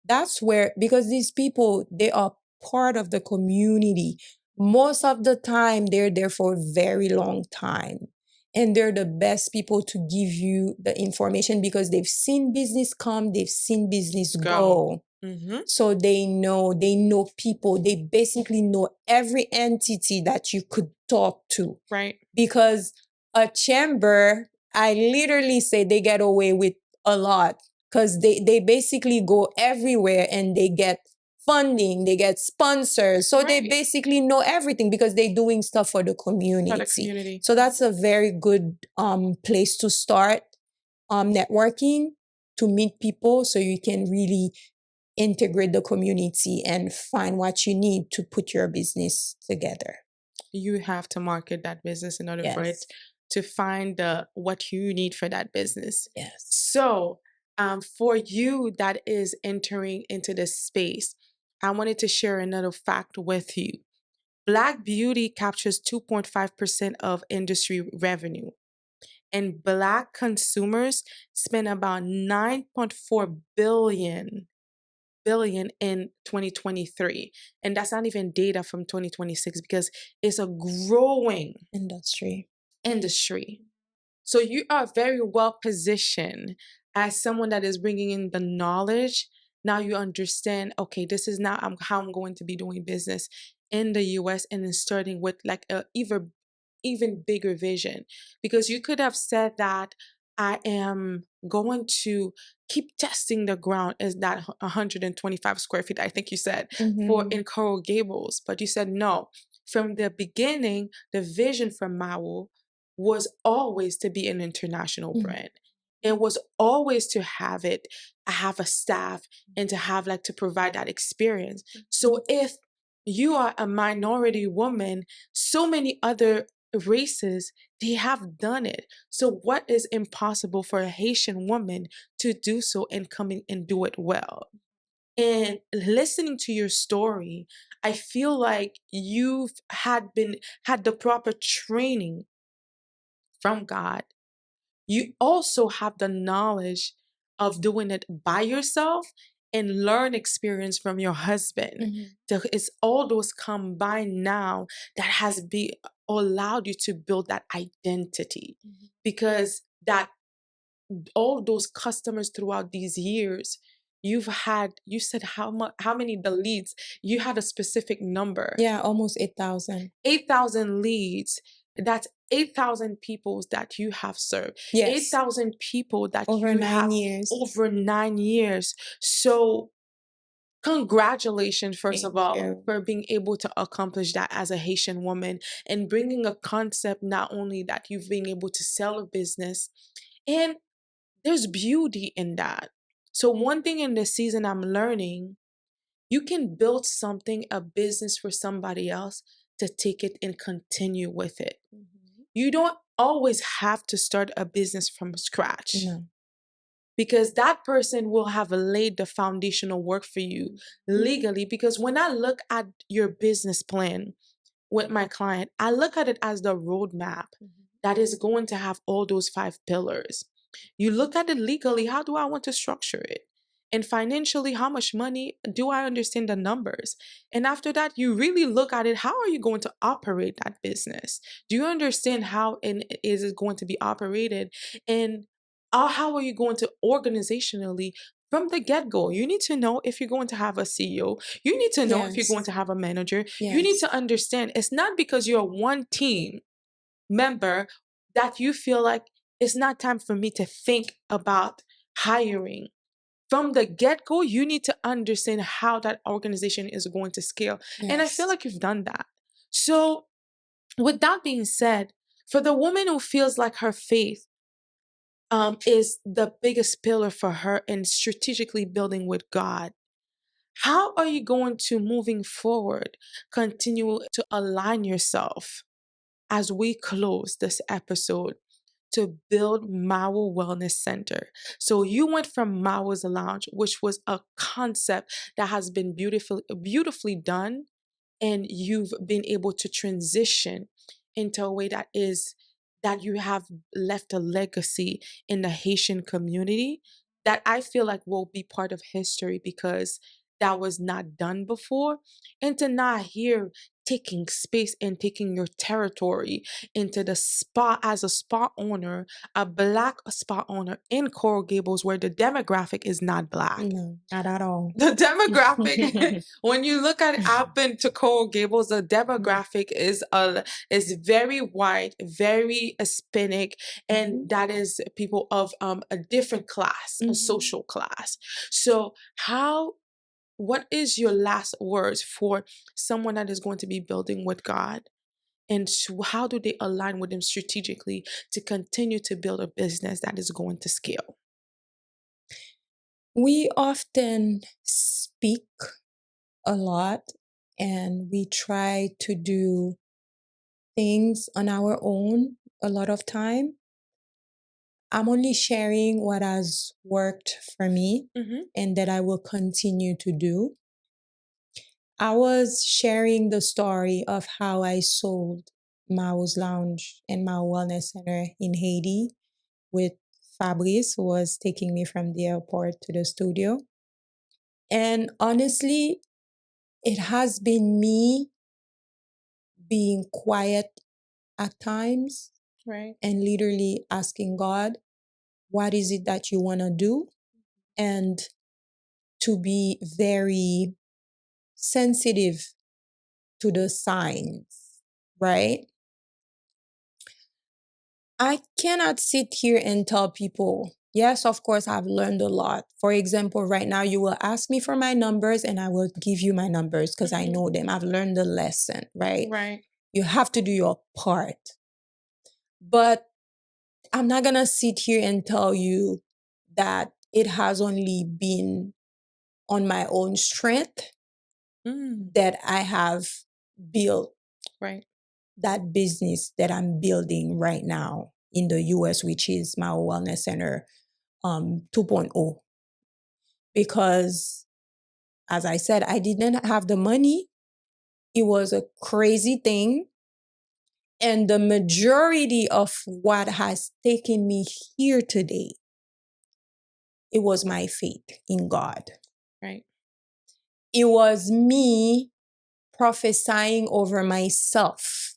That's where, because these people, they are part of the community. Most of the time, they're there for a very long time. And they're the best people to give you the information because they've seen business come, they've seen business go. Mm-hmm. So they know people. They basically know every entity that you could talk to. Right. Because a chamber, I literally say they get away with a lot because they basically go everywhere and they get funding, they get sponsors. So they Right. basically know everything because they're doing stuff for the community. For the community. So that's a very good place to start networking, to meet people so you can really integrate the community and find what you need to put your business together. You have to market that business in order for it Yes. to find what you need for that business. Yes. So, for you that is entering into this space, I wanted to share another fact with you. Black beauty captures 2.5% of industry revenue, and Black consumers spend about 9.4 billion in 2023, and that's not even data from 2026 because it's a growing Industry. So you are very well positioned as someone that is bringing in the knowledge. Now you understand, okay, this is now how I'm going to be doing business in the US, and then starting with like a even bigger vision, because you could have said that I am going to keep testing the ground is that 125 square feet, I think you said, for in Coral Gables, but you said no. From the beginning, the vision for Maro was always to be an international brand. It was always to have a staff and to have like to provide that experience. So if you are a minority woman, so many other races, they have done it. So what is impossible for a Haitian woman to do so and come in and do it well? And listening to your story, I feel like you've had the proper training from God. You also have the knowledge of doing it by yourself and learn experience from your husband. So it's all those combined now that has allowed you to build that identity, because that all those customers throughout these years, you said how many the leads, you had a specific number. Yeah, almost 8,000. 8,000 leads. That's 8,000 people that you have served. Yes. 8,000 people that Over you 9 have years. over 9 years. So congratulations, first Thank of all, you. for being able to accomplish that as a Haitian woman and bringing a concept, not only that you've been able to sell a business, and there's beauty in that. So one thing in this season I'm learning, you can build something, a business for somebody else to take it and continue with it. You don't always have to start a business from scratch. No. Because that person will have laid the foundational work for you legally. Because when I look at your business plan with my client, I look at it as the roadmap that is going to have all those 5 pillars. You look at it legally, how do I want to structure it? And financially, how much money do I understand the numbers? And after that, you really look at it, how are you going to operate that business? Do you understand how it is going to be operated? And how are you going to organizationally from the get-go? You need to know if you're going to have a CEO. You need to know if you're going to have a manager. You need to understand it's not because you're one team member that you feel like it's not time for me to think about hiring. From the get-go, you need to understand how that organization is going to scale. And I feel like you've done that. So with that being said, for the woman who feels like her faith is the biggest pillar for her in strategically building with God, how are you going to, moving forward, continue to align yourself as we close this episode to build Maro Wellness Center. So you went from Maro's Lounge, which was a concept that has been beautifully done, and you've been able to transition into a way that you have left a legacy in the Haitian community that I feel like will be part of history because that was not done before. And to not here taking space and taking your territory into the spa as a spa owner, a Black spa owner in Coral Gables where the demographic is not Black. No, not at all. The demographic, when you look at up into Coral Gables, the demographic is very white, very Hispanic, and that is people of a different class, a social class. So what is your last words for someone that is going to be building with God? And how do they align with Him strategically to continue to build a business that is going to scale? We often speak a lot and we try to do things on our own a lot of time. I'm only sharing what has worked for me and that I will continue to do. I was sharing the story of how I sold Maro's Lounge and Maro Wellness Center in Haiti with Fabrice, who was taking me from the airport to the studio. And honestly, it has been me being quiet at times, right? And literally asking God, what is it that you want to do? And to be very sensitive to the signs, right? I cannot sit here and tell people, yes, of course, I've learned a lot. For example, right now, you will ask me for my numbers and I will give you my numbers because I know them. I've learned the lesson, right? Right. You have to do your part. But I'm not going to sit here and tell you that it has only been on my own strength that I have built that business that I'm building right now in the US, which is Maro Wellness Center 2.0. Because, as I said, I didn't have the money. It was a crazy thing. And the majority of what has taken me here today, it was my faith in God. Right. It was me prophesying over myself,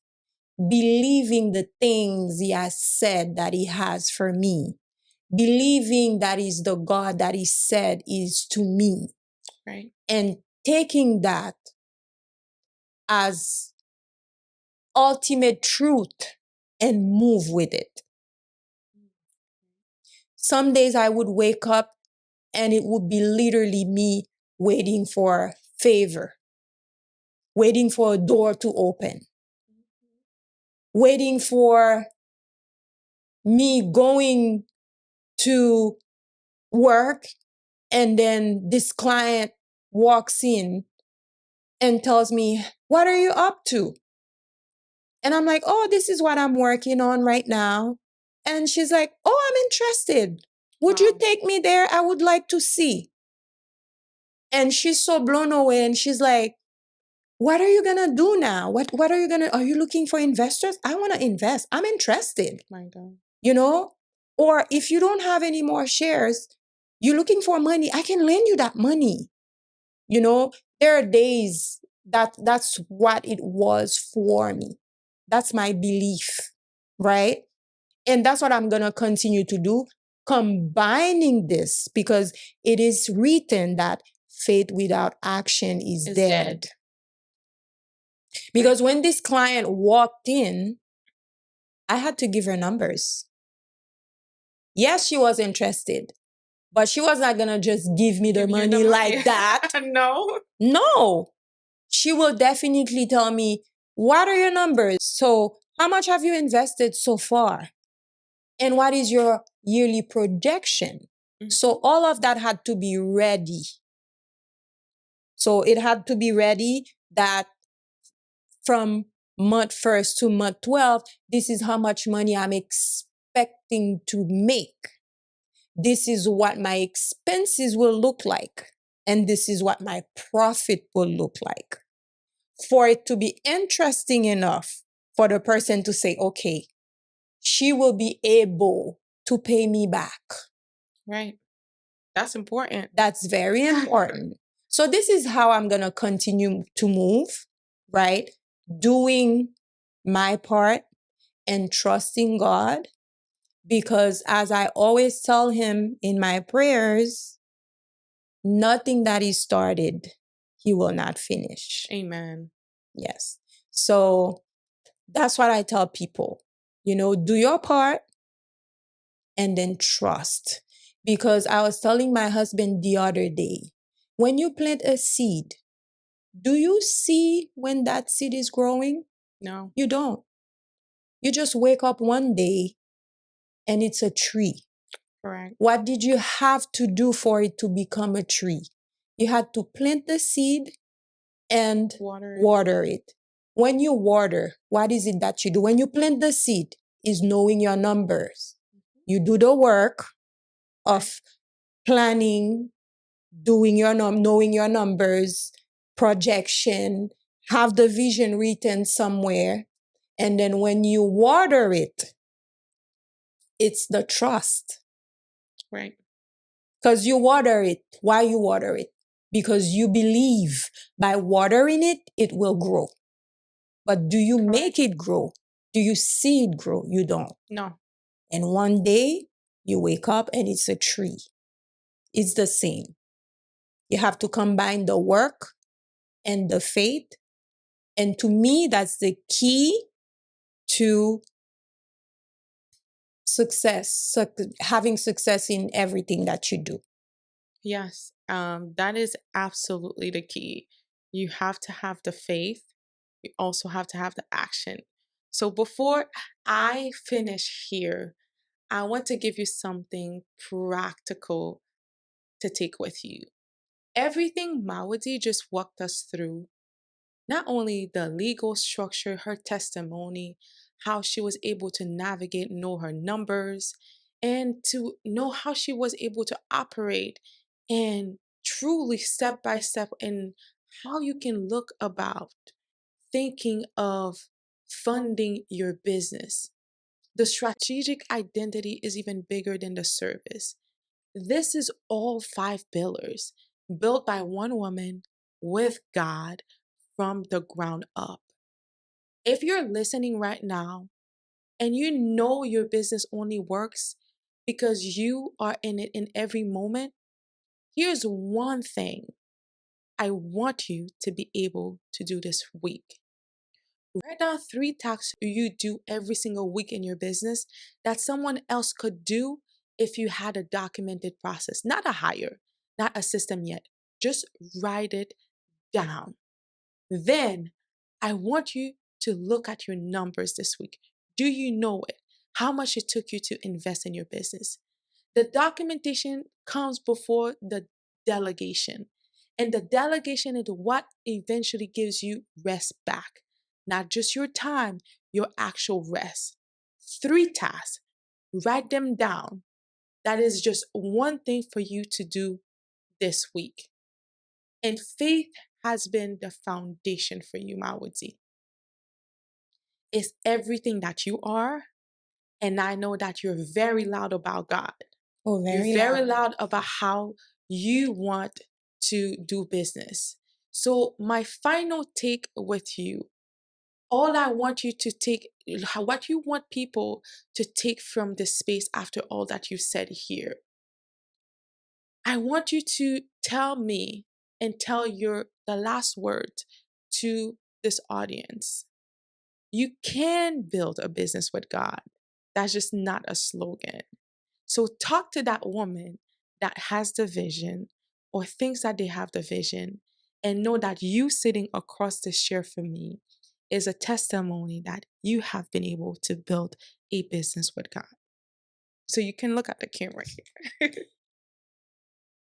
believing the things He has said that He has for me, believing that is the God that He said is to me. Right. And taking that as ultimate truth and move with it. Some days I would wake up and it would be literally me waiting for favor, waiting for a door to open, waiting for me going to work, and then this client walks in and tells me, what are you up to? And I'm like, oh, this is what I'm working on right now. And she's like, oh, I'm interested. Would you take me there? I would like to see. And she's so blown away. And she's like, what are you going to do now? What are you going to, are you looking for investors? I want to invest. I'm interested. My God. You know? Or if you don't have any more shares, you're looking for money, I can lend you that money. You know, there are days that's what it was for me. That's my belief, right? And that's what I'm going to continue to do, combining this, because it is written that faith without action is dead. Because when this client walked in, I had to give her numbers. Yes, she was interested, but she was not going to just give me the money like that. No. She will definitely tell me, what are your numbers? So how much have you invested so far? And what is your yearly projection? So all of that had to be ready. So it had to be ready that from month 1st to month 12, this is how much money I'm expecting to make. This is what my expenses will look like. And this is what my profit will look like. For it to be interesting enough for the person to say, okay, she will be able to pay me back. Right. That's important. That's very important. So this is how I'm going to continue to move, right? Doing my part and trusting God. Because as I always tell him in my prayers, nothing that he started, he will not finish. Amen. Yes. So that's what I tell people. Do your part and then trust. Because I was telling my husband the other day, when you plant a seed, do you see when that seed is growing? No. You don't. You just wake up one day and it's a tree. Correct. What did you have to do for it to become a tree? You had to plant the seed and water it. When you water, what is it that you do? When you plant the seed, is knowing your numbers. You do the work of planning, knowing your numbers, projection, have the vision written somewhere. And then when you water it, it's the trust. Right. Because you water it. Why you water it? Because you believe by watering it, it will grow. But do you make it grow? Do you see it grow? You don't. No. And one day you wake up and it's a tree. It's the same. You have to combine the work and the faith. And to me, that's the key to success, having success in everything that you do. Yes, that is absolutely the key. You have to have the faith. You also have to have the action. So before I finish here, I want to give you something practical to take with you. Everything Marodie just walked us through, not only the legal structure, her testimony, how she was able to navigate, know her numbers, and to know how she was able to operate and truly step by step in how you can look about thinking of funding your business. The strategic identity is even bigger than the service. This is all 5 pillars built by one woman with God from the ground up. If you're listening right now and you know your business only works because you are in it in every moment, here's one thing I want you to be able to do this week. Write down 3 tasks you do every single week in your business that someone else could do if you had a documented process, not a hire, not a system yet. Just write it down. Then I want you to look at your numbers this week. Do you know it? How much it took you to invest in your business? The documentation comes before the delegation. And the delegation is what eventually gives you rest back. Not just your time, your actual rest. 3 tasks. Write them down. That is just one thing for you to do this week. And faith has been the foundation for you, Marodie. It's everything that you are. And I know that you're very loud about God. Oh, You're very loud about how you want to do business. So my final take with you, all I want you to take, what you want people to take from this space after all that you said here, I want you to tell me and tell the last word to this audience. You can build a business with God. That's just not a slogan. So talk to that woman that has the vision or thinks that they have the vision, and know that you sitting across this chair from me is a testimony that you have been able to build a business with God. So you can look at the camera here.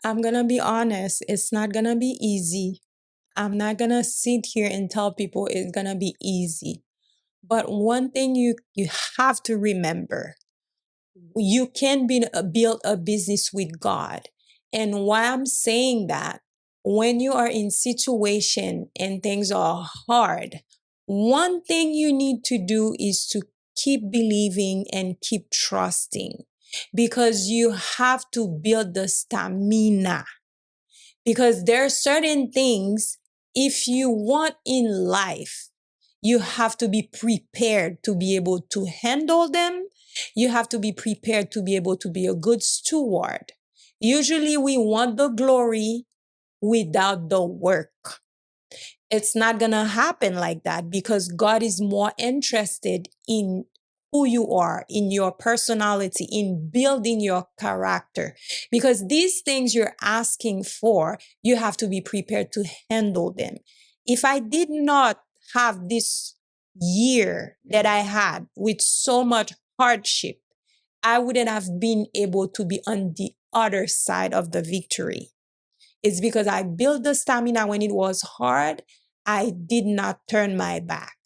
I'm going to be honest, it's not going to be easy. I'm not going to sit here and tell people it's going to be easy. But one thing you have to remember, you can build a business with God. And why I'm saying that, when you are in situation and things are hard, one thing you need to do is to keep believing and keep trusting, because you have to build the stamina. Because there are certain things, if you want in life, you have to be prepared to be able to handle them. You have to be prepared to be able to be a good steward. Usually we want the glory without the work. It's not going to happen like that, because God is more interested in who you are, in your personality, in building your character. Because these things you're asking for, you have to be prepared to handle them. If I did not have this year that I had with so much hardship, I wouldn't have been able to be on the other side of the victory. It's because I built the stamina when it was hard. I did not turn my back.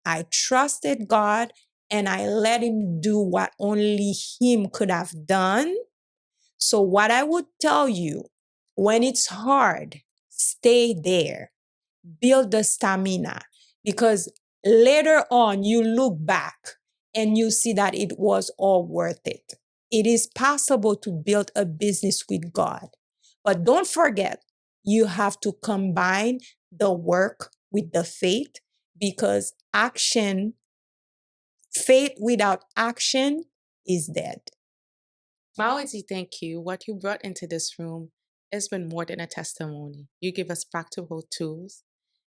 I trusted God and I let Him do what only Him could have done. So, what I would tell you, when it's hard, stay there, build the stamina, because later on you look back and you see that it was all worth it. It is possible to build a business with God. But don't forget, you have to combine the work with the faith, because faith without action is dead. Marodie, thank you. What you brought into this room has been more than a testimony. You give us practical tools.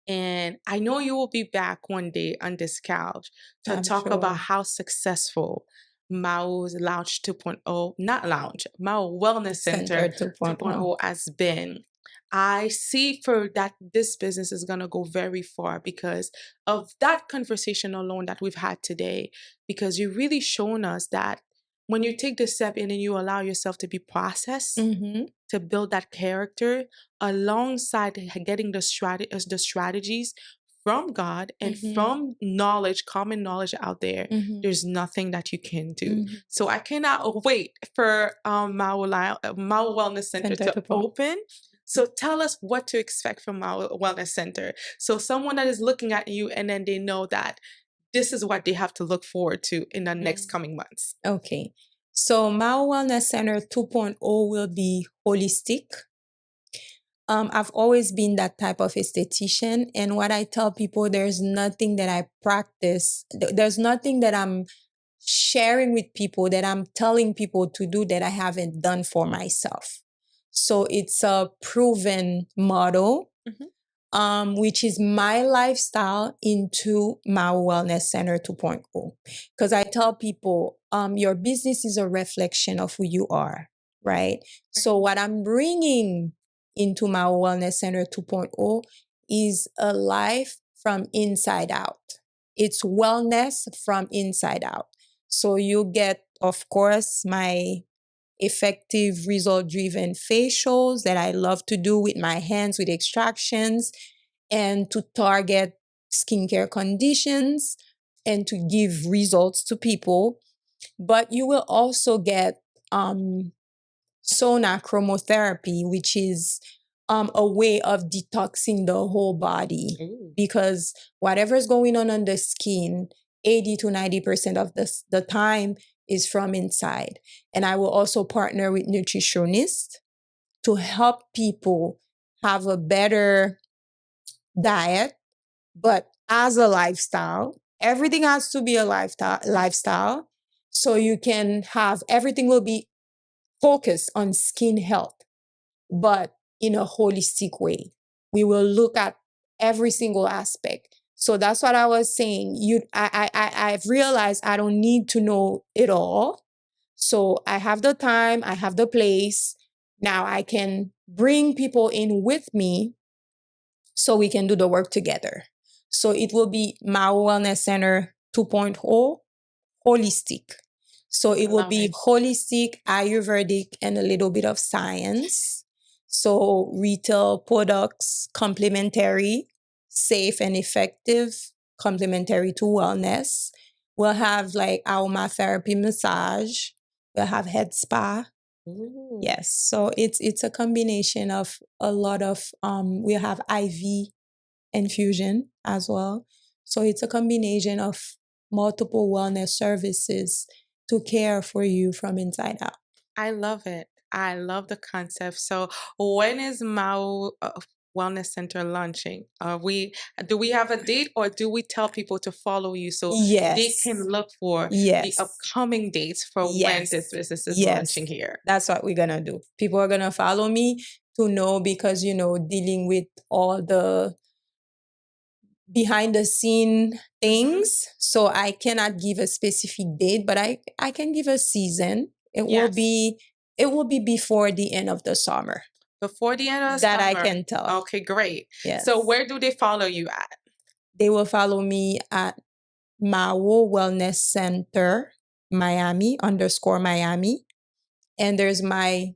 And I know you will be back one day on this couch to I'm talk sure. about how successful Maro's Lounge 2.0, not Lounge, Maro Wellness Center 2.0 has been. I see for that this business is going to go very far because of that conversation alone that we've had today, because you've really shown us that when you take the step in and you allow yourself to be processed, to build that character alongside getting the strategies from God and from knowledge, common knowledge out there, there's nothing that you can do. So I cannot wait for Maro Wellness Center to open. So tell us what to expect from Maro Wellness Center. So someone that is looking at you and then they know that this is what they have to look forward to in the next coming months. Okay. So Maro Wellness Center 2.0 will be holistic. I've always been that type of esthetician. And what I tell people, there's nothing that I practice. There's nothing that I'm sharing with people, that I'm telling people to do, that I haven't done for myself. So it's a proven model, which is my lifestyle into Maro Wellness Center 2.0. Because I tell people, your business is a reflection of who you are, right? So what I'm bringing into Maro Wellness Center 2.0 is a life from inside out. It's wellness from inside out. So you get, of course, my effective result-driven facials that I love to do with my hands with extractions, and to target skincare conditions and to give results to people. But you will also get sauna chromotherapy, which is a way of detoxing the whole body. Because whatever's going on the skin, 80 to 90% of the time is from inside. And I will also partner with nutritionists to help people have a better diet, but as a lifestyle. Everything has to be a lifestyle. So you can have, everything will be focused on skin health, but in a holistic way. We will look at every single aspect. So that's what I was saying. I've realized I don't need to know it all. So I have the time, I have the place. Now I can bring people in with me so we can do the work together. So it will be Maro Wellness Center 2.0 holistic. So it will be holistic, Ayurvedic, and a little bit of science. So retail products, complementary, safe and effective, complementary to wellness. We'll have like aromatherapy massage. We'll have head spa. Ooh. Yes. So it's a combination of a lot of we'll have IV infusion as well. So it's a combination of multiple wellness services to care for you from inside out. I love it. I love the concept. So when is Mao Wellness Center launching? Do we have a date, or do we tell people to follow you so they can Yes. look for the Yes. upcoming dates for when Yes. this business is Yes. launching here? That's what we're gonna do. People are gonna follow me to know, because dealing with all the behind the scene things. So I cannot give a specific date, but I can give a season. It will be before the end of the summer. Before the end of the That I summer. can tell. Okay, great. Yes. So where do they follow you at? They will follow me at Maro Wellness Center, Miami _Miami. And there's my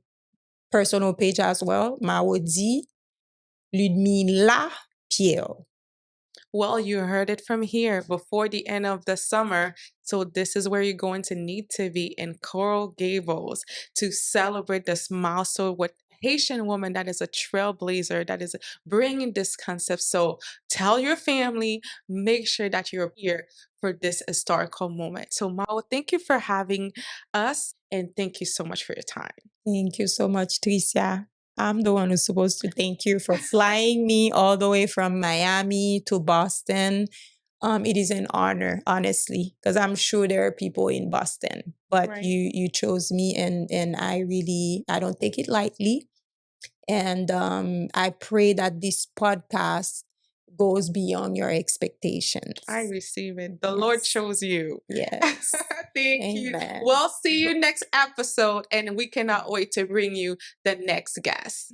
personal page as well, Marodie Ludmila Pierre. Well, you heard it from here before the end of the summer. So this is where you're going to need to be in Coral Gables to celebrate this milestone with Haitian woman that is a trailblazer, that is bringing this concept. So tell your family, make sure that you're here for this historical moment. So Mao, thank you for having us, and thank you so much for your time. Thank you so much, Tricia. I'm the one who's supposed to thank you for flying me all the way from Miami to Boston. It is an honor, honestly, because I'm sure there are people in Boston, but Right. you chose me, and I don't take it lightly. And I pray that this podcast goes beyond your expectations. I receive it. The Lord chose you. Yes. Thank you. Amen. We'll see you next episode, and we cannot wait to bring you the next guest.